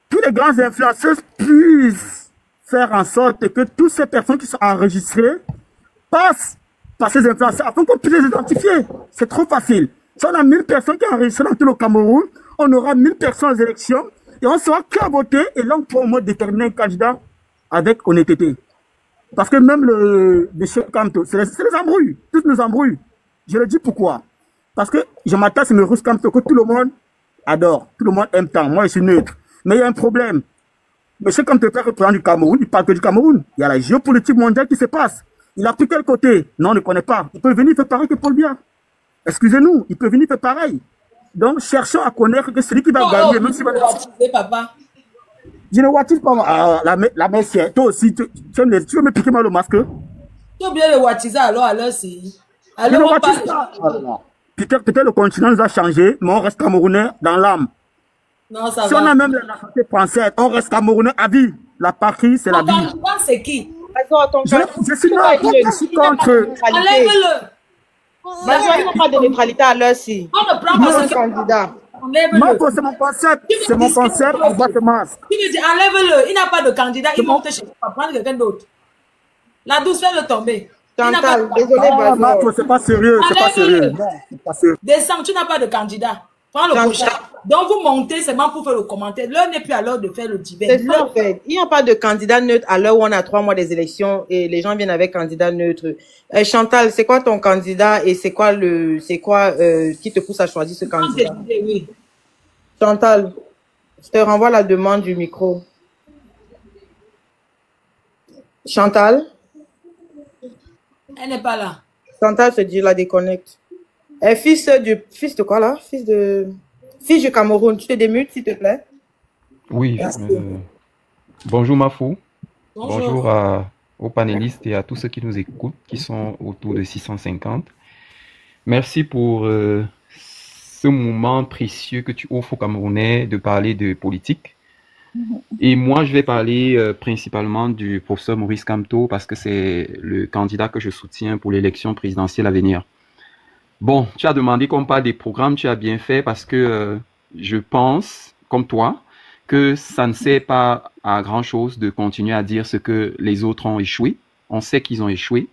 tous les grands influenceurs puissent faire en sorte que toutes ces personnes qui sont enregistrées passent par ces influenceurs afin qu'on puisse les identifier. C'est trop facile. Si on a 1000 personnes qui sont enregistrées dans tout le Cameroun, on aura 1000 personnes aux élections et on saura qui a voté et là on pourra au moins déterminer un candidat avec honnêteté. Parce que même le monsieur Camto, c'est les embrouilles. Tous nous embrouillent. Je le dis pourquoi. Parce que je m'attache à me Camto que tout le monde adore. Tout le monde aime tant. Moi, je suis neutre. Mais il y a un problème. Monsieur Kamtopé, représentant du Cameroun, il parle que du Cameroun. Il y a la géopolitique mondiale qui se passe. Il a pris quel côté? Non, on ne connaît pas. Il peut venir faire pareil que Paul Biya. Excusez-nous, il peut venir faire pareil. Donc, cherchons à connaître que celui qui va gagner, même si va... papa. Je ne vois-t-il pas la messière. Toi aussi, tu veux me piquer mal le masque? Tu veux bien le wattiser alors si. Alors, peut-être le continent nous a changé, mais on reste Camerounais dans l'âme. Non, ça si va. on a même la nationalité française, on reste Camerounais à vie. La patrie, c'est la vie. C'est qui? Je suis contre. Enlève-le. Il n'y a pas de neutralité à l'heure si. On ne prend pas ce candidat. Marco, c'est mon concept. C'est mon concept. On voit ce masque. Tu me dis, enlève-le. Il n'a pas de candidat. Il monte chez toi. Prendre quelqu'un d'autre. La douce, fais-le tomber. Chantal, désolé, Marco, c'est pas sérieux. C'est pas sérieux. Descends, tu n'as pas de candidat. Prends le prochain. Donc, vous montez seulement pour faire le commentaire. L'heure n'est plus à l'heure de faire le divers. C'est ça, en fait. Il n'y a pas de candidat neutre à l'heure où on a 3 mois des élections et les gens viennent avec candidat neutre. Chantal, c'est quoi ton candidat et c'est quoi qui te pousse à choisir ce candidat? Oui. Chantal, je te renvoie la demande du micro. Chantal? Elle n'est pas là. Chantal se dit, la déconnecte. Fils de quoi là? Fils du Cameroun. Tu te démutes, s'il te plaît? Oui. Bonjour Mafou. Bonjour. Bonjour aux panélistes et à tous ceux qui nous écoutent, qui sont autour de 650. Merci pour ce moment précieux que tu offres aux Camerounais de parler de politique. Et moi, je vais parler principalement du professeur Maurice Kamto parce que c'est le candidat que je soutiens pour l'élection présidentielle à venir. Bon, tu as demandé qu'on parle des programmes, tu as bien fait parce que je pense, comme toi, que ça ne sert pas à grand-chose de continuer à dire ce que les autres ont échoué. On sait qu'ils ont échoué.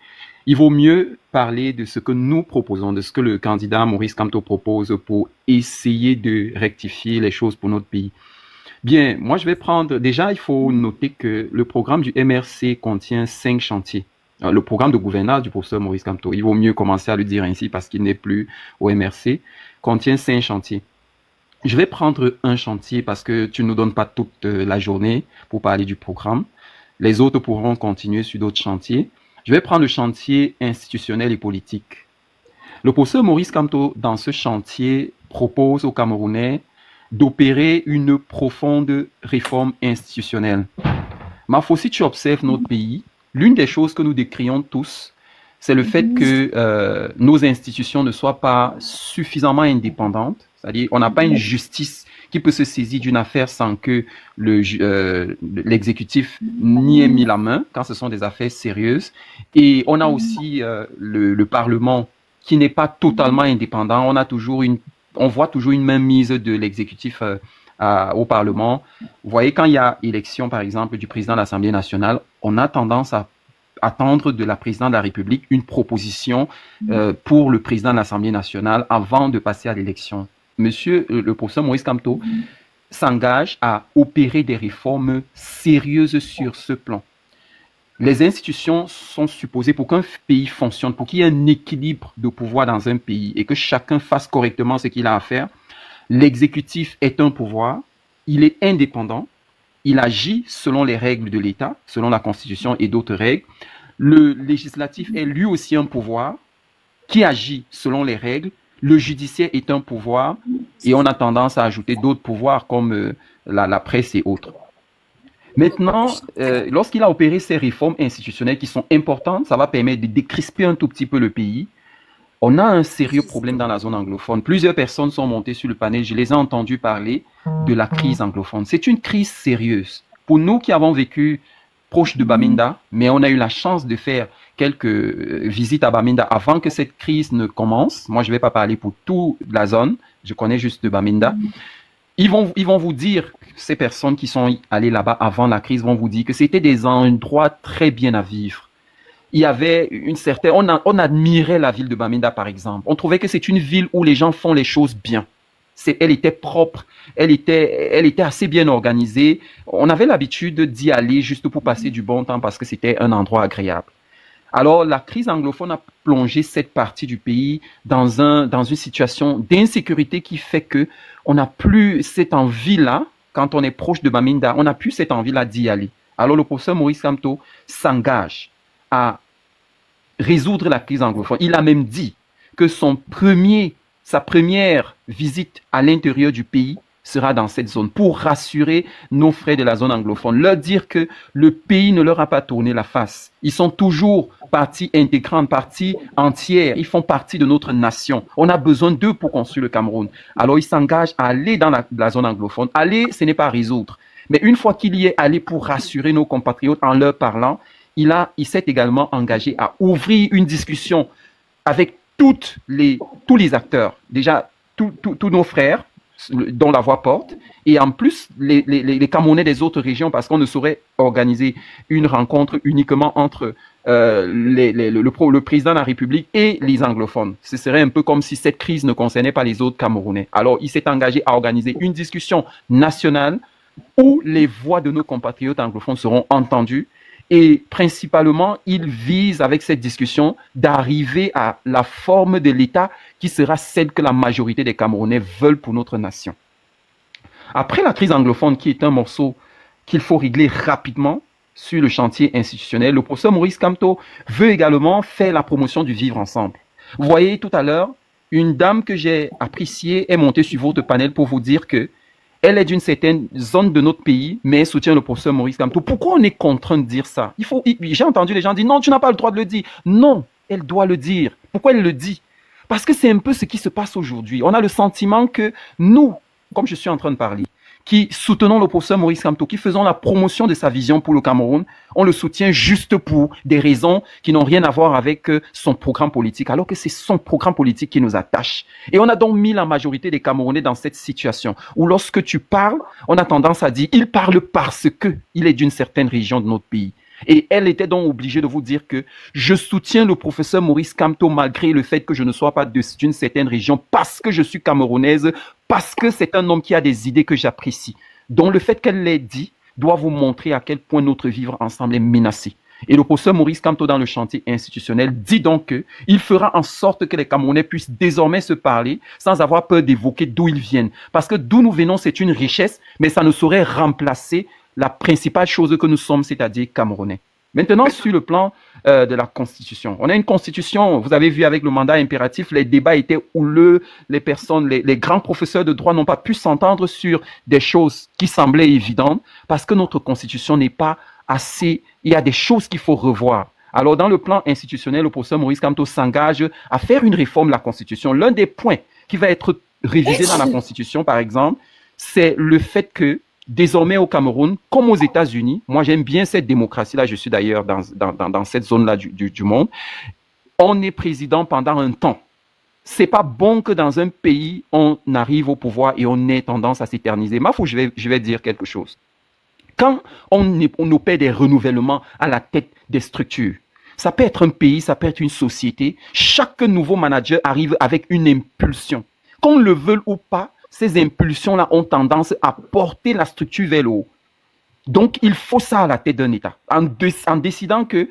Il vaut mieux parler de ce que nous proposons, de ce que le candidat Maurice Kamto propose pour essayer de rectifier les choses pour notre pays. Bien, moi je vais prendre... Déjà, il faut noter que le programme du MRC contient 5 chantiers. Le programme de gouvernance du professeur Maurice Kamto, il vaut mieux commencer à le dire ainsi parce qu'il n'est plus au MRC, contient 5 chantiers. Je vais prendre un chantier parce que tu ne nous donnes pas toute la journée pour parler du programme. Les autres pourront continuer sur d'autres chantiers. Je vais prendre le chantier institutionnel et politique. Le professeur Maurice Kamto, dans ce chantier, propose aux Camerounais d'opérer une profonde réforme institutionnelle. Mafo, si tu observes notre pays, l'une des choses que nous décrions tous, c'est le fait que nos institutions ne soient pas suffisamment indépendantes. C'est-à-dire, on n'a pas une justice qui peut se saisir d'une affaire sans que l'exécutif n'y ait mis la main, quand ce sont des affaires sérieuses. Et on a aussi le Parlement qui n'est pas totalement indépendant. On voit toujours une mainmise de l'exécutif au Parlement. Vous voyez, quand il y a élection, par exemple, du président de l'Assemblée nationale, on a tendance à attendre de la présidente de la République une proposition pour le président de l'Assemblée nationale avant de passer à l'élection. Monsieur le professeur Maurice Kamto s'engage à opérer des réformes sérieuses sur ce plan. Les institutions sont supposées, pour qu'un pays fonctionne, pour qu'il y ait un équilibre de pouvoir dans un pays et que chacun fasse correctement ce qu'il a à faire, l'exécutif est un pouvoir, il est indépendant, il agit selon les règles de l'État, selon la Constitution et d'autres règles. Le législatif est lui aussi un pouvoir qui agit selon les règles. Le judiciaire est un pouvoir et on a tendance à ajouter d'autres pouvoirs comme la presse et autres. Maintenant, lorsqu'il a opéré ces réformes institutionnelles qui sont importantes, ça va permettre de décrisper un tout petit peu le pays. On a un sérieux problème dans la zone anglophone. Plusieurs personnes sont montées sur le panel, je les ai entendues parler de la crise anglophone. C'est une crise sérieuse. Pour nous qui avons vécu proche de Bamenda, mais on a eu la chance de faire quelques visites à Bamenda avant que cette crise ne commence. Moi, je ne vais pas parler pour toute la zone, je connais juste de Bamenda. Ils vont vous dire, ces personnes qui sont allées là-bas avant la crise vont vous dire que c'était des endroits très bien à vivre. Il y avait une certaine... On admirait la ville de Bamenda, par exemple. On trouvait que c'est une ville où les gens font les choses bien. Elle était propre, elle était assez bien organisée. On avait l'habitude d'y aller juste pour passer du bon temps parce que c'était un endroit agréable. Alors, la crise anglophone a plongé cette partie du pays dans une situation d'insécurité qui fait que on n'a plus cette envie-là, quand on est proche de Bamenda, on n'a plus cette envie-là d'y aller. Alors, le professeur Maurice Kamto s'engage à résoudre la crise anglophone. Il a même dit que sa première visite à l'intérieur du pays sera dans cette zone pour rassurer nos frères de la zone anglophone, leur dire que le pays ne leur a pas tourné la face. Ils sont toujours partie intégrante, partie entière. Ils font partie de notre nation. On a besoin d'eux pour construire le Cameroun. Alors, il s'engage à aller dans la zone anglophone. Aller, ce n'est pas résoudre. Mais une fois qu'il y est allé pour rassurer nos compatriotes en leur parlant, il s'est également engagé à ouvrir une discussion avec tous les acteurs. Déjà, tous nos frères, dont la voix porte, et en plus les Camerounais des autres régions, parce qu'on ne saurait organiser une rencontre uniquement entre le président de la République et les anglophones. Ce serait un peu comme si cette crise ne concernait pas les autres Camerounais. Alors, il s'est engagé à organiser une discussion nationale où les voix de nos compatriotes anglophones seront entendues. Et principalement, il vise avec cette discussion d'arriver à la forme de l'État qui sera celle que la majorité des Camerounais veulent pour notre nation. Après la crise anglophone, qui est un morceau qu'il faut régler rapidement sur le chantier institutionnel, le professeur Maurice Kamto veut également faire la promotion du vivre ensemble. Vous voyez tout à l'heure, une dame que j'ai appréciée est montée sur votre panel pour vous dire que elle est d'une certaine zone de notre pays, mais elle soutient le professeur Maurice Kamto. Pourquoi on est contraint de dire ça? J'ai entendu les gens dire, non, tu n'as pas le droit de le dire. Non, elle doit le dire. Pourquoi elle le dit? Parce que c'est un peu ce qui se passe aujourd'hui. On a le sentiment que nous, comme je suis en train de parler, qui soutenons le professeur Maurice Kamto, qui faisons la promotion de sa vision pour le Cameroun, on le soutient juste pour des raisons qui n'ont rien à voir avec son programme politique, alors que c'est son programme politique qui nous attache. Et on a donc mis la majorité des Camerounais dans cette situation où lorsque tu parles, on a tendance à dire « il parle parce que il est d'une certaine région de notre pays ». Et elle était donc obligée de vous dire que je soutiens le professeur Maurice Kamto malgré le fait que je ne sois pas d'une certaine région, parce que je suis camerounaise, parce que c'est un homme qui a des idées que j'apprécie. Donc le fait qu'elle l'ait dit doit vous montrer à quel point notre vivre ensemble est menacé. Et le professeur Maurice Kamto, dans le chantier institutionnel, dit donc qu'il fera en sorte que les Camerounais puissent désormais se parler sans avoir peur d'évoquer d'où ils viennent. Parce que d'où nous venons, c'est une richesse, mais ça ne saurait remplacer la principale chose que nous sommes, c'est-à-dire Camerounais. Maintenant, sur le plan de la Constitution. On a une Constitution, vous avez vu avec le mandat impératif, les débats étaient houleux, les grands professeurs de droit n'ont pas pu s'entendre sur des choses qui semblaient évidentes, parce que notre Constitution n'est pas assez, il y a des choses qu'il faut revoir. Alors, dans le plan institutionnel, le professeur Maurice Kamto s'engage à faire une réforme de la Constitution. L'un des points qui va être révisé dans la Constitution, par exemple, c'est le fait que désormais au Cameroun, comme aux États-Unis, moi j'aime bien cette démocratie-là, je suis d'ailleurs dans cette zone-là du monde, on est président pendant un temps. C'est pas bon que dans un pays, on arrive au pouvoir et on ait tendance à s'éterniser. Mais je vais dire quelque chose. Quand on opère des renouvellements à la tête des structures, ça peut être un pays, ça peut être une société, chaque nouveau manager arrive avec une impulsion. Qu'on le veuille ou pas, ces impulsions-là ont tendance à porter la structure vers le haut. Donc, il faut ça à la tête d'un État. En décidant que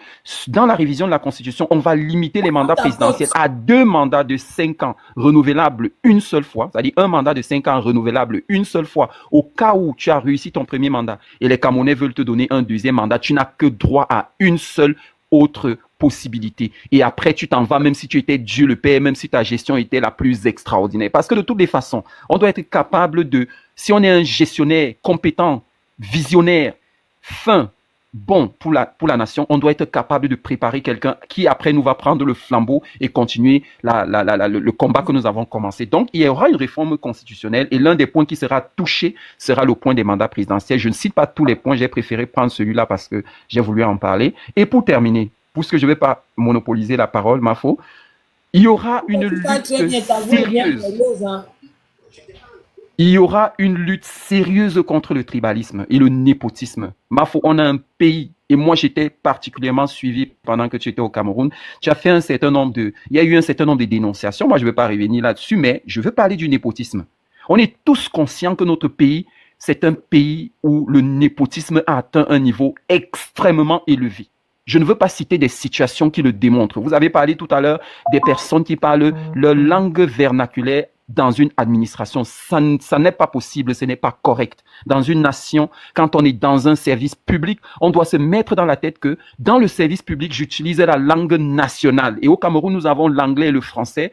dans la révision de la Constitution, on va limiter les mandats présidentiels à 2 mandats de 5 ans renouvelables une seule fois, c'est-à-dire un mandat de 5 ans renouvelable une seule fois, au cas où tu as réussi ton premier mandat et les Camerounais veulent te donner un deuxième mandat, tu n'as que droit à une seule autre possibilité. Et après, tu t'en vas, même si tu étais Dieu le Père, même si ta gestion était la plus extraordinaire. Parce que de toutes les façons, on doit être capable de, si on est un gestionnaire compétent, visionnaire, fin, bon pour la nation, on doit être capable de préparer quelqu'un qui après nous va prendre le flambeau et continuer le combat que nous avons commencé. Donc, il y aura une réforme constitutionnelle et l'un des points qui sera touché sera le point des mandats présidentiels. Je ne cite pas tous les points, j'ai préféré prendre celui-là parce que j'ai voulu en parler. Et pour terminer, puisque je ne vais pas monopoliser la parole, Mafo, il y aura une lutte sérieuse. Il y aura une lutte sérieuse contre le tribalisme et le népotisme. Mafo, on a un pays, et moi j'étais particulièrement suivi pendant que tu étais au Cameroun. Tu as fait il y a eu un certain nombre de dénonciations. Moi je ne vais pas revenir là-dessus, mais je veux parler du népotisme. On est tous conscients que notre pays, c'est un pays où le népotisme a atteint un niveau extrêmement élevé. Je ne veux pas citer des situations qui le démontrent. Vous avez parlé tout à l'heure des personnes qui parlent leur langue vernaculaire dans une administration. Ça n'est pas possible, ce n'est pas correct. Dans une nation, quand on est dans un service public, on doit se mettre dans la tête que dans le service public, j'utilise la langue nationale. Et au Cameroun, nous avons l'anglais et le français.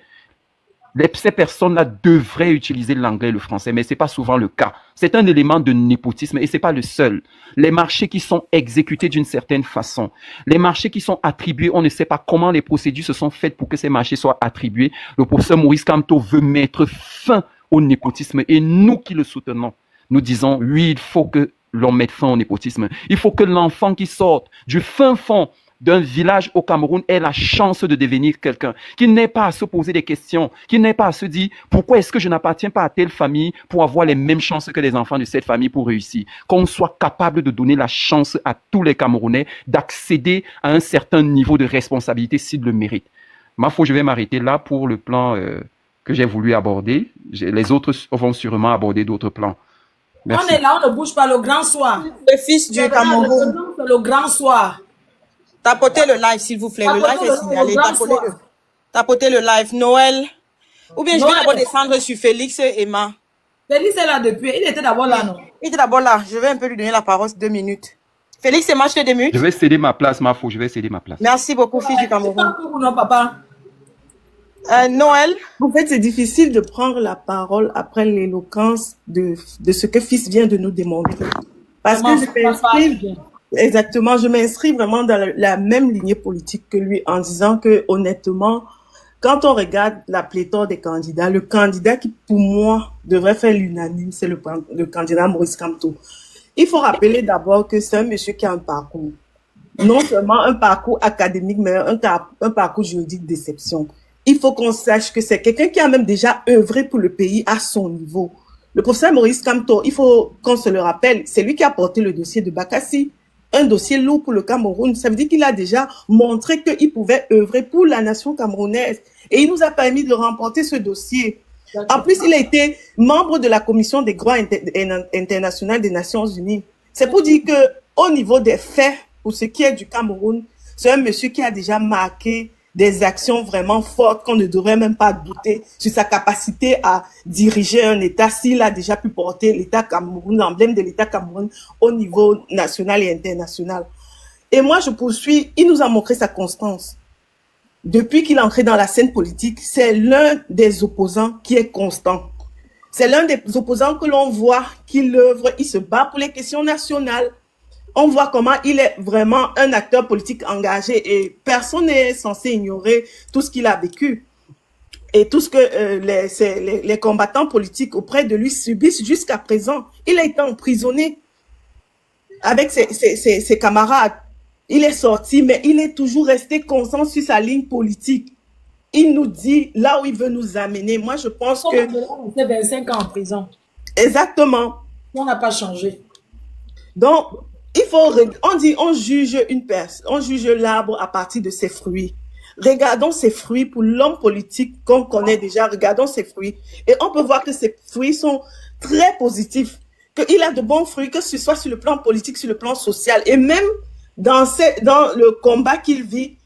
Ces personnes-là devraient utiliser l'anglais et le français, mais c'est pas souvent le cas. C'est un élément de népotisme et c'est pas le seul. Les marchés qui sont exécutés d'une certaine façon, les marchés qui sont attribués, on ne sait pas comment les procédures se sont faites pour que ces marchés soient attribués. Le professeur Maurice Kamto veut mettre fin au népotisme et nous qui le soutenons, nous disons oui, il faut que l'on mette fin au népotisme. Il faut que l'enfant qui sort du fin fond d'un village au Cameroun ait la chance de devenir quelqu'un, qui n'ait pas à se poser des questions, qui n'ait pas à se dire pourquoi est-ce que je n'appartiens pas à telle famille pour avoir les mêmes chances que les enfants de cette famille pour réussir. Qu'on soit capable de donner la chance à tous les Camerounais d'accéder à un certain niveau de responsabilité s'ils le méritent. Ma foi, je vais m'arrêter là pour le plan que j'ai voulu aborder. Les autres vont sûrement aborder d'autres plans. Merci. On est là, on ne bouge pas le grand soir. Le fils du Cameroun. Le grand soir. Tapotez le live, s'il vous plaît. Le live est signalé. Tapotez le live. Noël. Ou bien je vais d'abord descendre sur Félix et Emma. Félix est là depuis. Il était d'abord là, non? Il était d'abord là. Je vais un peu lui donner la parole 2 minutes. Félix et Emma, je te 2 minutes. Je vais céder ma place, ma fille. Je vais céder ma place. Merci beaucoup, fils du Cameroun. Non, papa. Noël. En fait, c'est difficile de prendre la parole après l'éloquence de ce que fils vient de nous démontrer. Parce que je m'inscris, exactement, je m'inscris vraiment dans la même lignée politique que lui en disant que, honnêtement, quand on regarde la pléthore des candidats, le candidat qui, pour moi, devrait faire l'unanime, c'est le candidat Maurice Kamto. Il faut rappeler d'abord que c'est un monsieur qui a un parcours. Non seulement un parcours académique, mais un parcours juridique d'exception. Il faut qu'on sache que c'est quelqu'un qui a même déjà œuvré pour le pays à son niveau. Le professeur Maurice Kamto, il faut qu'on se le rappelle, c'est lui qui a porté le dossier de Bakassi, un dossier lourd pour le Cameroun. Ça veut dire qu'il a déjà montré qu'il pouvait œuvrer pour la nation camerounaise. Et il nous a permis de remporter ce dossier. En plus, il a été membre de la Commission des droits internationaux des Nations Unies. C'est pour dire que, au niveau des faits, pour ce qui est du Cameroun, c'est un monsieur qui a déjà marqué des actions vraiment fortes qu'on ne devrait même pas douter sur sa capacité à diriger un État s'il a déjà pu porter l'État Cameroun, l'emblème de l'État Cameroun au niveau national et international. Et moi, je poursuis, il nous a montré sa constance. Depuis qu'il est entré dans la scène politique, c'est l'un des opposants qui est constant. C'est l'un des opposants que l'on voit qu'il œuvre, il se bat pour les questions nationales. On voit comment il est vraiment un acteur politique engagé et personne n'est censé ignorer tout ce qu'il a vécu et tout ce que les combattants politiques auprès de lui subissent jusqu'à présent. Il a été emprisonné avec ses camarades. Il est sorti, mais il est toujours resté constant sur sa ligne politique. Il nous dit là où il veut nous amener. Moi, je pense que... C'est 25 ans en prison. Exactement. On n'a pas changé. Donc... il faut, on juge une personne, on juge l'arbre à partir de ses fruits. Regardons ses fruits pour l'homme politique qu'on connaît déjà, regardons ses fruits. Et on peut voir que ses fruits sont très positifs, qu'il a de bons fruits, que ce soit sur le plan politique, sur le plan social. Et même dans le combat qu'il vit,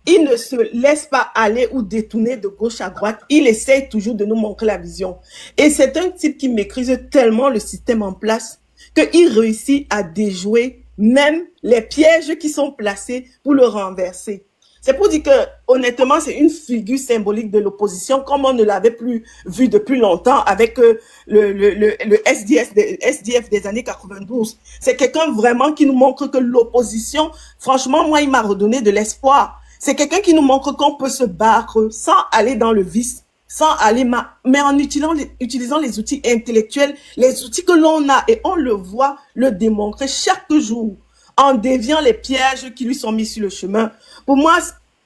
il ne se laisse pas aller ou détourner de gauche à droite. Il essaie toujours de nous montrer la vision. Et c'est un type qui maîtrise tellement le système en place qu'il réussit à déjouer même les pièges qui sont placés pour le renverser. C'est pour dire que, honnêtement, c'est une figure symbolique de l'opposition, comme on ne l'avait plus vu depuis longtemps avec le SDF des années 92. C'est quelqu'un vraiment qui nous montre que l'opposition, franchement, moi, il m'a redonné de l'espoir. C'est quelqu'un qui nous montre qu'on peut se battre sans aller dans le vice, sans aller, mais en utilisant les outils intellectuels, les outils que l'on a, et on le voit le démontrer chaque jour, en déviant les pièges qui lui sont mis sur le chemin. Pour moi,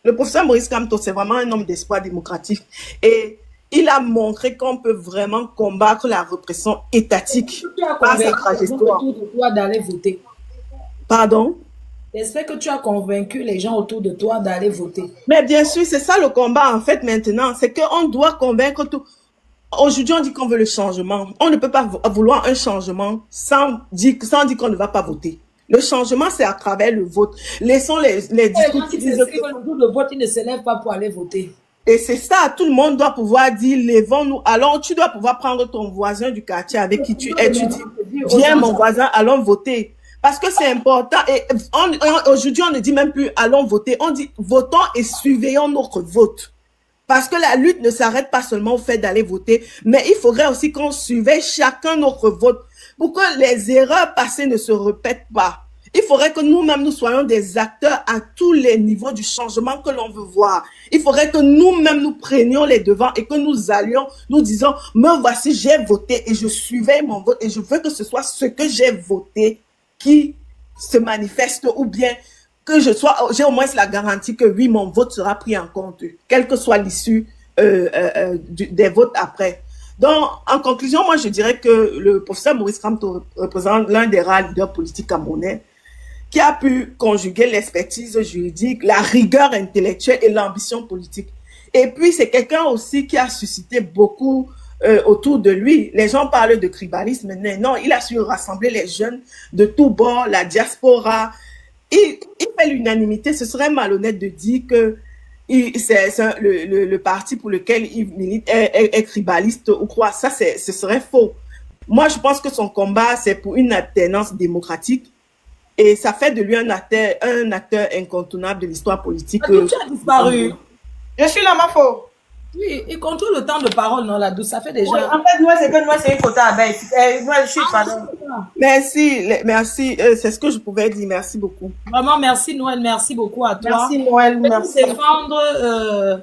le professeur Maurice Kamto, c'est vraiment un homme d'espoir démocratique. Et il a montré qu'on peut vraiment combattre la répression étatique par sa trajectoire. D'aller voter. Pardon? J'espère que tu as convaincu les gens autour de toi d'aller voter. Mais bien sûr, c'est ça le combat en fait maintenant. C'est qu'on doit convaincre tout. Aujourd'hui, on dit qu'on veut le changement. On ne peut pas vouloir un changement sans dire qu'on ne va pas voter. Le changement, c'est à travers le vote. Laissons les discours qui disent que le jour de vote, ils ne se lèvent pas pour aller voter. Et c'est ça, tout le monde doit pouvoir dire, levons-nous. Alors, tu dois pouvoir prendre ton voisin du quartier avec qui tu es. Tu dis, viens mon voisin, allons voter. Parce que c'est important. Et aujourd'hui, on ne dit même plus, allons voter. On dit, votons et surveillons notre vote. Parce que la lutte ne s'arrête pas seulement au fait d'aller voter, mais il faudrait aussi qu'on surveille chacun notre vote pour que les erreurs passées ne se répètent pas. Il faudrait que nous-mêmes, nous soyons des acteurs à tous les niveaux du changement que l'on veut voir. Il faudrait que nous-mêmes, nous prenions les devants et que nous allions, nous disons, me voici, j'ai voté et je surveille mon vote et je veux que ce soit ce que j'ai voté qui se manifeste ou bien que j'ai au moins la garantie que oui, mon vote sera pris en compte, quelle que soit l'issue des votes après. Donc, en conclusion, moi, je dirais que le professeur Maurice Kamto représente l'un des rares leaders politiques camerounais qui a pu conjuguer l'expertise juridique, la rigueur intellectuelle et l'ambition politique. Et puis, c'est quelqu'un aussi qui a suscité beaucoup autour de lui. Les gens parlent de tribalisme, mais non, il a su rassembler les jeunes de tous bords, la diaspora. Il fait l'unanimité. Ce serait malhonnête de dire que le parti pour lequel il milite est tribaliste ou quoi. Ça, ce serait faux. Moi, je pense que son combat, c'est pour une alternance démocratique. Et ça fait de lui un acteur incontournable de l'histoire politique. Tu as disparu. Je suis là, ma faux. Oui, il contrôle le temps de parole, non, la douce. Ça fait déjà. Oui, en fait, moi, c'est une quota à baisse. Moi, je suis pardon. Merci. C'est ce que je pouvais dire. Merci beaucoup. Vraiment, merci, Noël. Merci beaucoup à toi. Merci, Noël. Merci. Défendre,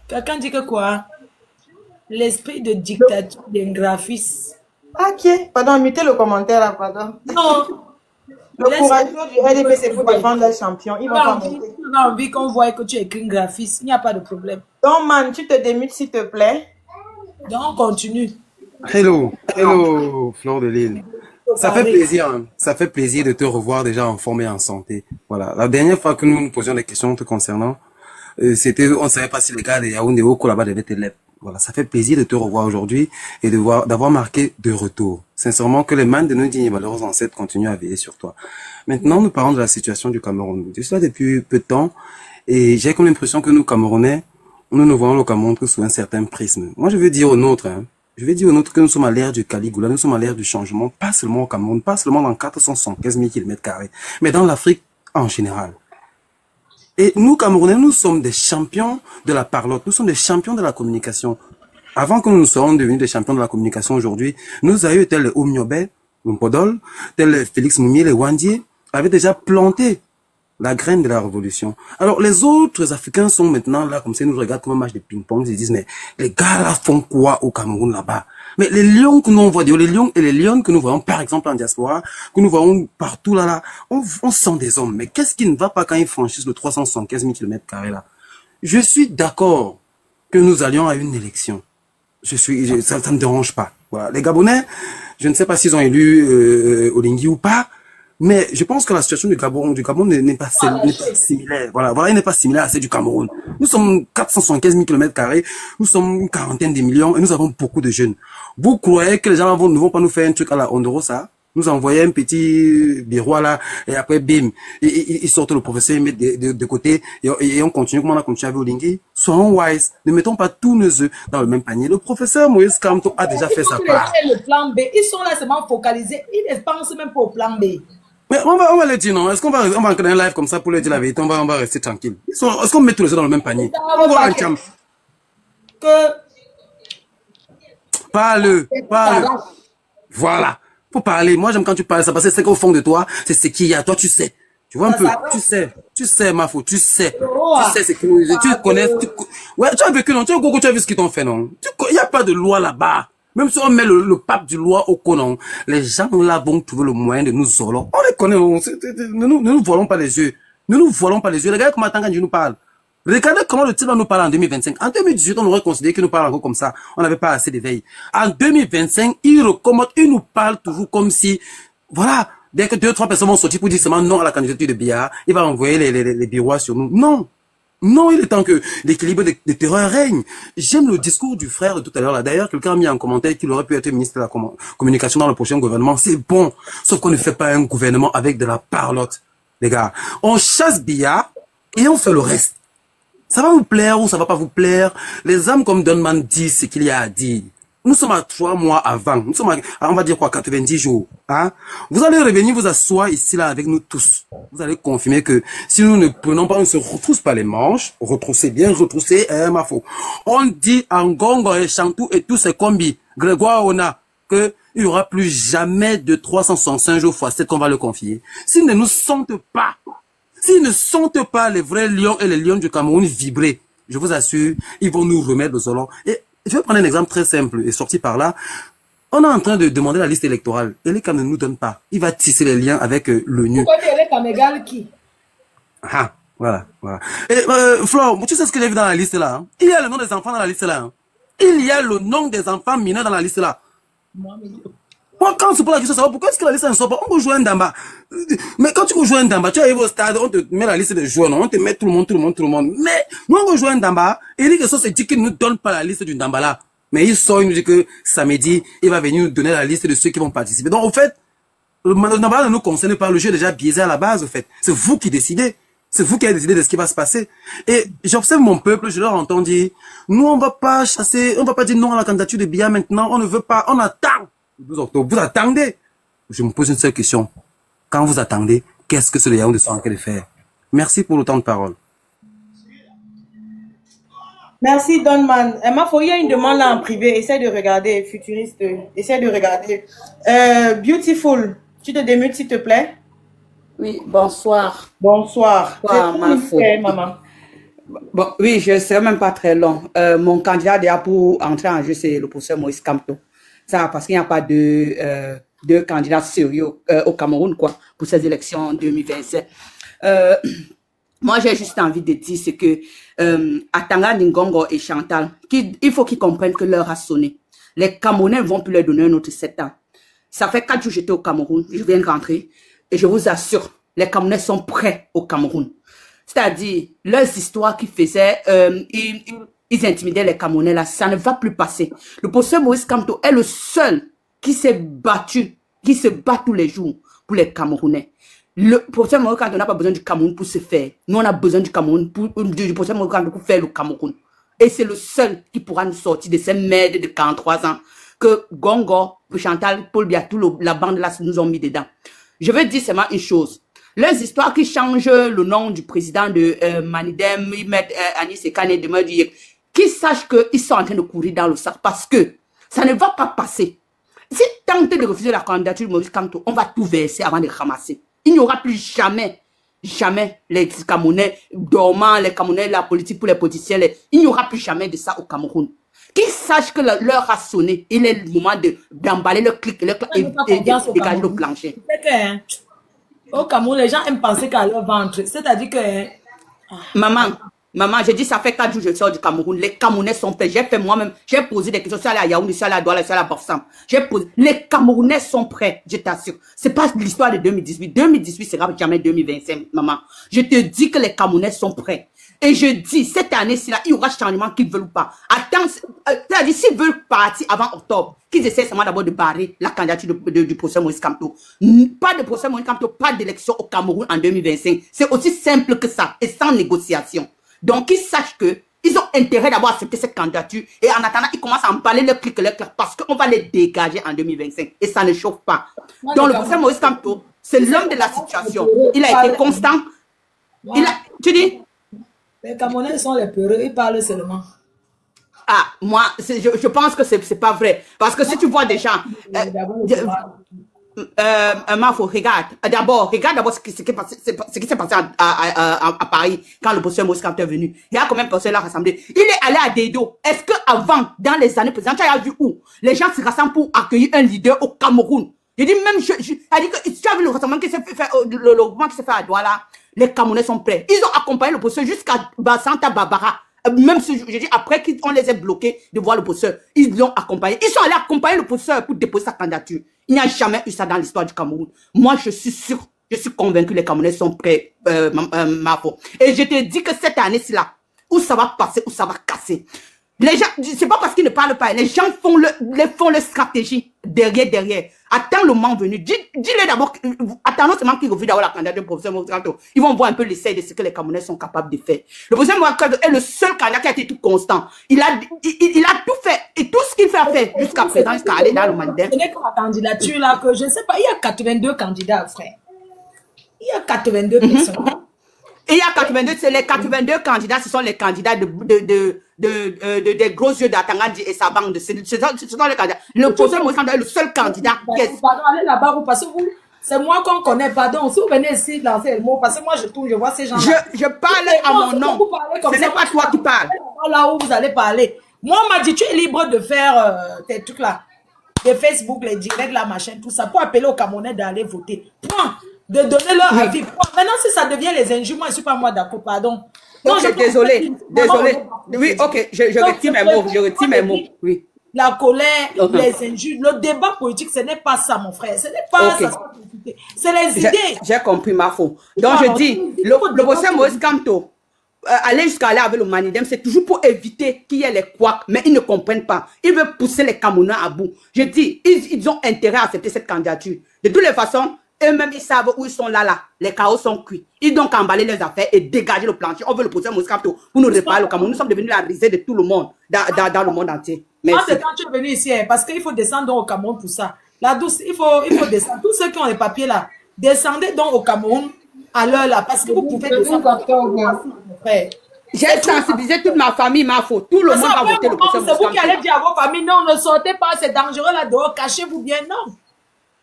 quelqu'un dit que quoi? L'esprit de dictature d'un graphiste. Ok. Pardon, mutez le commentaire là, pardon. Non. Le courageux du RDP, c'est pour défendre le champion. Il va pas monter. Tu as envie qu'on voit que tu écris un graphiste. Il n'y a pas de problème. Donc, man, tu te démutes, s'il te plaît. Donc, on continue. Hello, Fleur de Lille. Ça fait plaisir de te revoir déjà en forme et en santé. Voilà. La dernière fois que nous nous posions des questions te concernant, c'était, on ne savait pas si les gars de Yaoundé Oko là-bas devaient t'élèver. Voilà. Ça fait plaisir de te revoir aujourd'hui et d'avoir marqué de retour. Sincèrement, que les mains de nos dignes et valeureux ancêtres continuent à veiller sur toi. Maintenant, nous parlons de la situation du Cameroun. Je suis là depuis peu de temps et j'ai comme l'impression que nous, Camerounais, nous ne voyons le Cameroun que sous un certain prisme. Moi, je veux dire aux nôtres, que nous sommes à l'ère du Caligula, nous sommes à l'ère du changement, pas seulement au Cameroun, pas seulement dans 475 000 km², mais dans l'Afrique en général. Et nous, Camerounais, nous sommes des champions de la parlotte, nous sommes des champions de la communication. Avant que nous soyons devenus des champions de la communication aujourd'hui, nos aïeux tels les Omniobé, Mpodol, tels les Félix Moumié, les Wandier, avaient déjà planté la graine de la révolution. Alors, les autres Africains sont maintenant là, comme ça, ils nous regardent comme un match de ping-pong, ils disent, mais les gars là font quoi au Cameroun là-bas? Mais les lions que nous voyons, les lions et les lionnes que nous voyons, par exemple, en diaspora, que nous voyons partout là, on sent des hommes. Mais qu'est-ce qui ne va pas quand ils franchissent le 375 000 km² là? Je suis d'accord que nous allions à une élection. Ça me dérange pas. Voilà. Les Gabonais, je ne sais pas s'ils ont élu Olingi ou pas, mais je pense que la situation du Gabon n'est pas similaire. Voilà, il n'est pas similaire à celle du Cameroun. Nous sommes 475 000 km², nous sommes une quarantaine de millions et nous avons beaucoup de jeunes. Vous croyez que les gens ne vont pas nous faire un truc à la Honduras, nous envoyer un petit bureau là, et après, bim, ils sortent le professeur, ils mettent de côté, et on continue comme on a continué avec Olingi. Soyons wise, ne mettons pas tous nos œufs dans le même panier. Le professeur Moïse Kamto a déjà fait sa part. Le plan B, ils sont là seulement focalisés, ils ne pensent même pas au plan B. Mais on va le dire, non? Est-ce qu'on va créer un live comme ça pour leur dire la vérité? On va rester tranquille. Est-ce qu'on met tous les œufs dans le même panier? On va en champ. Parle. Voilà. Faut parler. Moi, j'aime quand tu parles ça parce que c'est qu'au fond de toi, c'est ce qu'il y a. Toi, tu sais. Tu vois un peu. Tu sais, Mafo. Tu sais. Tu sais ce que nous, tu connais. Ouais, tu as vécu, non? Tu as vu ce qu'ils t'ont fait, non? Il n'y a pas de loi là-bas. Même si on met le pape du loi au conon, les gens là vont trouver le moyen de nous voler. On les connaît, ne nous voilons pas les yeux. Ne nous voilons pas les yeux. Regardez comment Tanganji nous parle. Regardez comment le type nous parle en 2025. En 2018, on aurait considéré qu'il nous parle encore comme ça. On n'avait pas assez d'éveil. En 2025, il nous parle toujours comme si, voilà, dès que 2-3 personnes vont sortir pour dire seulement non à la candidature de Biya, il va envoyer les bureaux sur nous. Non. Non, il est temps que l'équilibre des terreurs règne. J'aime le discours du frère de tout à l'heure là. D'ailleurs, quelqu'un a mis en commentaire qu'il aurait pu être ministre de la communication dans le prochain gouvernement. C'est bon. Sauf qu'on ne fait pas un gouvernement avec de la parlotte. Les gars, on chasse Biya et on fait le reste. Ça va vous plaire ou ça va pas vous plaire? Les âmes comme Donman disent ce qu'il y a à dire. Nous sommes à 3 mois avant. Nous sommes à, on va dire quoi, 90 jours. Hein? Vous allez revenir vous asseoir ici là avec nous tous. Vous allez confirmer que si nous ne prenons pas, on ne se retrousse pas les manches. Retroussez bien, retroussez, ma faute. On dit en Gongo et Chantou et tous ces combis. Grégoire Ona, que il y aura plus jamais de 365 jours fois 7 qu'on va le confier. S'ils ne nous sentent pas, s'ils ne sentent pas les vrais lions et les lions du Cameroun vibrer, je vous assure, ils vont nous remettre le solon. Et je vais prendre un exemple très simple et sorti par là. On est en train de demander la liste électorale. Et les ne nous donne pas. Il va tisser les liens avec l'ONU. Pourquoi tu es qui? Ah, voilà. Et Flore, tu sais ce que j'ai vu dans la liste là, hein? Il y a le nom des enfants dans la liste là. Hein? Il y a le nom des enfants mineurs dans la liste là. Moi, quand on se pose la question, savoir pourquoi est-ce que la liste ne sort pas? On peut jouer un damba. Mais quand tu veux jouer un damba, tu arrives au stade, on te met la liste des joueurs, non? On te met tout le monde. Mais nous, on veut jouer un damba, et il dit que ça, c'est dit qu'il ne nous donne pas la liste du damba là. Mais il sort, il nous dit que samedi, il va venir nous donner la liste de ceux qui vont participer. Donc, au fait, le damba ne nous concerne pas, le jeu est déjà biaisé à la base, au fait. C'est vous qui décidez. C'est vous qui avez décidé de ce qui va se passer. Et j'observe mon peuple, je leur entends dire, nous, on va pas chasser, on va pas dire non à la candidature de Biya maintenant, on ne veut pas, on attend. Le 12 octobre, vous attendez. Je me pose une seule question. Quand vous attendez, qu'est-ce que ce Yaoundé sont en train de faire? Merci pour le temps de parole. Merci, Donman. Il y a une demande là en privé. Essaie de regarder, futuriste. Essaie de regarder. Beautiful, tu te démutes, s'il te plaît? Oui, bonsoir. Bonsoir. Maman. Bon, oui, je ne serai même pas très long. Mon candidat déjà pour entrer en jeu, c'est le professeur Moïse Kamto. Ça, parce qu'il n'y a pas de candidats sérieux au Cameroun, quoi, pour ces élections 2027. Moi, j'ai juste envie de dire ce que Atanga Ningongo et Chantal, il faut qu'ils comprennent que l'heure a sonné. Les Camerounais ne vont plus leur donner un autre 7 ans. Ça fait 4 jours que j'étais au Cameroun, je viens de rentrer, et je vous assure, les Camerounais sont prêts au Cameroun. C'est-à-dire, leurs histoires qu'ils faisaient, ils intimidaient les Camerounais là, ça ne va plus passer. Le professeur Moïse Kamto est le seul qui s'est battu, qui se bat tous les jours pour les Camerounais. Le professeur Moïse Kamto n'a pas besoin du Cameroun pour se faire. Nous, on a besoin du Cameroun, du professeur Moïse Kamto pour faire le Cameroun. Et c'est le seul qui pourra nous sortir de ces merdes de 43 ans que Gongo, Chantal, Paul Biatou, la bande là, nous ont mis dedans. Je veux dire seulement une chose. Les histoires qui changent le nom du président de Manidem, ils mettent Anis et Kane de Madier, qu'ils sachent qu'ils sont en train de courir dans le sac parce que ça ne va pas passer. Si tentent de refuser la candidature de Maurice Kamto, on va tout verser avant de ramasser. Il n'y aura plus jamais les Camerounais dormants, les Camerounais, la politique pour les politiciens. Il n'y aura plus jamais de ça au Cameroun. Qu'ils sachent que l'heure a sonné, il est le moment d'emballer le clic et dégager le plancher. Au Cameroun, les gens aiment penser qu'à leur ventre. C'est-à-dire que... Maman, j'ai dit, ça fait 4 jours que je sors du Cameroun. Les Camerounais sont prêts. J'ai fait moi-même, j'ai posé des questions. Je suis allé à Yaoundé, je suis allé à Douala, je suis allé à Borsam. J'ai posé. Les Camerounais sont prêts, je t'assure. C'est pas l'histoire de 2018. 2018 sera jamais 2025, maman. Je te dis que les Camerounais sont prêts. Et je dis, cette année-ci, là, il y aura changement qu'ils veulent ou pas. Attends, c'est-à-dire, s'ils veulent partir avant octobre, qu'ils essaient seulement d'abord de barrer la candidature du professeur Moïse Kamto. Pas de professeur Moïse Kamto, pas d'élection au Cameroun en 2025. C'est aussi simple que ça, et sans négociation. Donc, ils sachent que ils ont intérêt d'avoir accepté cette candidature. Et en attendant, ils commencent à emballer le clic parce qu'on va les dégager en 2025. Et ça ne chauffe pas. Donc, le professeur Moïse Kamto, c'est l'homme de la situation. Il a été constant. Tu dis? Les Camerounais sont les peureux, ils parlent seulement. Ah, moi, je pense que c'est pas vrai. Parce que si tu vois des gens... Mafo, regarde. Regarde d'abord ce qui s'est passé à Paris quand le professeur Moïse Kamto est venu. Il y a combien de personnes là rassemblées? Il est allé à Dedo. Est-ce que avant, dans les années précédentes, tu as vu où les gens se rassemblent pour accueillir un leader au Cameroun? Je dis même, tu as vu le rassemblement qui s'est fait, le mouvement qui s'est fait à Douala. Les Camerounais sont prêts. Ils ont accompagné le professeur jusqu'à Santa Barbara. Même si je dis après qu'on les ait bloqués de voir le professeur, ils l'ont accompagné. Ils sont allés accompagner le professeur pour déposer sa candidature. Il n'y a jamais eu ça dans l'histoire du Cameroun. Moi, je suis sûr Je suis convaincu que les Camerounais sont prêts, Mafo. Et je te dis que cette année-ci là, où ça va passer, où ça va casser. Les gens, c'est pas parce qu'ils ne parlent pas, les gens font leur stratégie derrière. Attends le moment venu. Dis-le d'abord, attendons seulement qu'ils reviennent d'avoir la candidature du professeur Mouskanto. Ils vont voir un peu l'essai de ce que les Camerounais sont capables de faire. Le professeur Mouskanto est le seul candidat qui a été tout constant. Il a tout fait, et tout ce qu'il fait jusqu'à présent, jusqu'à aller dans le mandat. Ce n'est que la candidature là, que je ne sais pas, il y a 82 candidats, frère. Il y a 82 personnes. Et il y a 82, c'est les 82 candidats, ce sont les candidats des gros yeux d'Atangandi et sa bande. Ce sont les candidats. Le professeur Mouskanto est le seul candidat. Pardon, allez là-bas, parce que vous, c'est moi qu'on connaît, pardon. Si vous venez ici lancer le mot, parce que moi je tourne, je vois ces gens-là. Je parle à mon nom. Ce n'est pas toi qui parles. Là où vous allez parler. Moi, on m'a dit, tu es libre de faire tes trucs là. Les Facebook, les directs, la machin, tout ça, pour appeler aux Camerounais d'aller voter. Point. De donner leur avis. Maintenant, si ça devient les injures, moi, je ne suis pas moi d'accord, pardon. Non, désolé. Oui, ok, je retire mes mots, oui. La colère, les injures, le débat politique, ce n'est pas ça, mon frère. Ce n'est pas ça. C'est les idées. J'ai compris, Mafo. Donc, je dis, le professeur Moïse Kamto, aller jusqu'à là avec le Manidem, c'est toujours pour éviter qu'il y ait les couacs, mais ils ne comprennent pas. Ils veulent pousser les Camerounais à bout. Je dis, ils ont intérêt à accepter cette candidature. De toutes les façons, eux-mêmes, ils savent où ils sont là. Les chaos sont cuits. Ils doivent emballer leurs affaires et dégager le plancher. On veut le professeur Moïse Kamto pour nous réparer le Cameroun. Nous sommes devenus la risée de tout le monde, dans le monde entier. Merci. C'est quand tu es venu ici, parce qu'il faut descendre au Cameroun pour ça. La douce, il faut descendre. Tous ceux qui ont les papiers là, descendez donc au Cameroun à l'heure là, parce que vous pouvez descendre. J'ai sensibilisé toute ma famille, ma faute. Tout le monde va voter le professeur Moïse Kamto. C'est vous qui allez dire à vos familles, non, ne sortez pas, c'est dangereux là dehors, cachez-vous bien, non.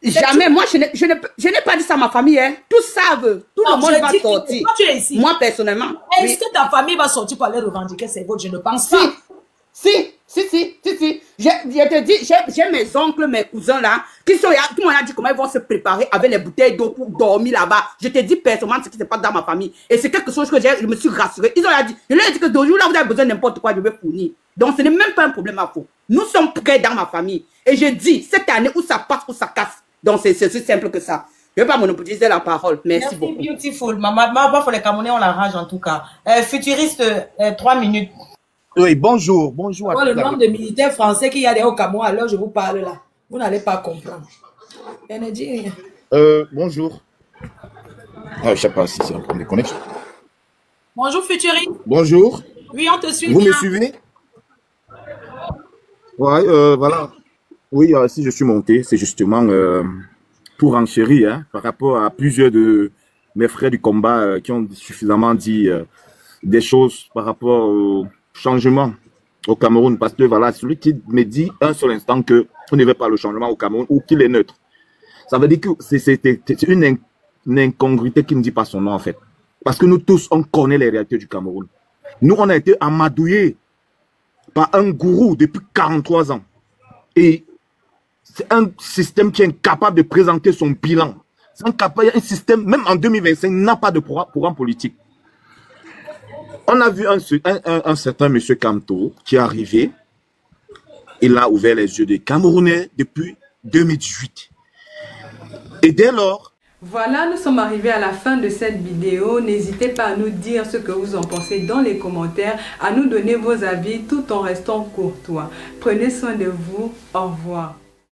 Jamais, moi je n'ai pas dit ça à ma famille, hein. Tous savent, tout le monde va sortir. Quand tu es ici, moi personnellement. Est-ce que ta famille va sortir pour aller revendiquer ses votes? Je ne pense pas. Si. Je te dis, j'ai mes oncles, mes cousins là, qui m'ont dit comment ils vont se préparer avec les bouteilles d'eau pour dormir là-bas. Je te dis personnellement ce qui se passe dans ma famille. Et c'est quelque chose que je me suis rassuré. Ils ont dit, je leur ai dit que d'aujourd'hui là, vous avez besoin de n'importe quoi, je vais fournir. Donc ce n'est même pas un problème à faux. Nous sommes prêts dans ma famille. Et je dis, cette année où ça passe, où ça casse. Donc c'est aussi simple que ça. Je ne vais pas monopoliser la parole. Merci beaucoup. Beautiful. Maman, pour les Camerounais, on l'arrange en tout cas. Futuriste, 3 minutes. Oui, bonjour à tous. Le nombre de militaires français qu'il y a au Cameroun, alors je vous parle là. Vous n'allez pas comprendre. Elle ne dit rien. Bonjour. Je ne sais pas si c'est un problème de connexion. Bonjour, futuriste. Bonjour. Oui, on te suit. Vous me suivez? Ouais, voilà. Oui, si je suis monté, c'est justement pour enchérir par rapport à plusieurs de mes frères du combat qui ont suffisamment dit des choses par rapport au changement au Cameroun. Parce que voilà, celui qui me dit un seul instant qu'on ne veut pas le changement au Cameroun ou qu'il est neutre, ça veut dire que c'est une incongruité qui ne dit pas son nom en fait. Parce que nous tous, on connaît les réalités du Cameroun. Nous, on a été amadouillés par un gourou depuis 43 ans. Et c'est un système qui est incapable de présenter son bilan. C'est un système, même en 2025, n'a pas de programme politique. On a vu un certain monsieur Kamto qui est arrivé. Il a ouvert les yeux des Camerounais depuis 2018. Et dès lors... Voilà, nous sommes arrivés à la fin de cette vidéo. N'hésitez pas à nous dire ce que vous en pensez dans les commentaires, à nous donner vos avis tout en restant courtois. Prenez soin de vous. Au revoir.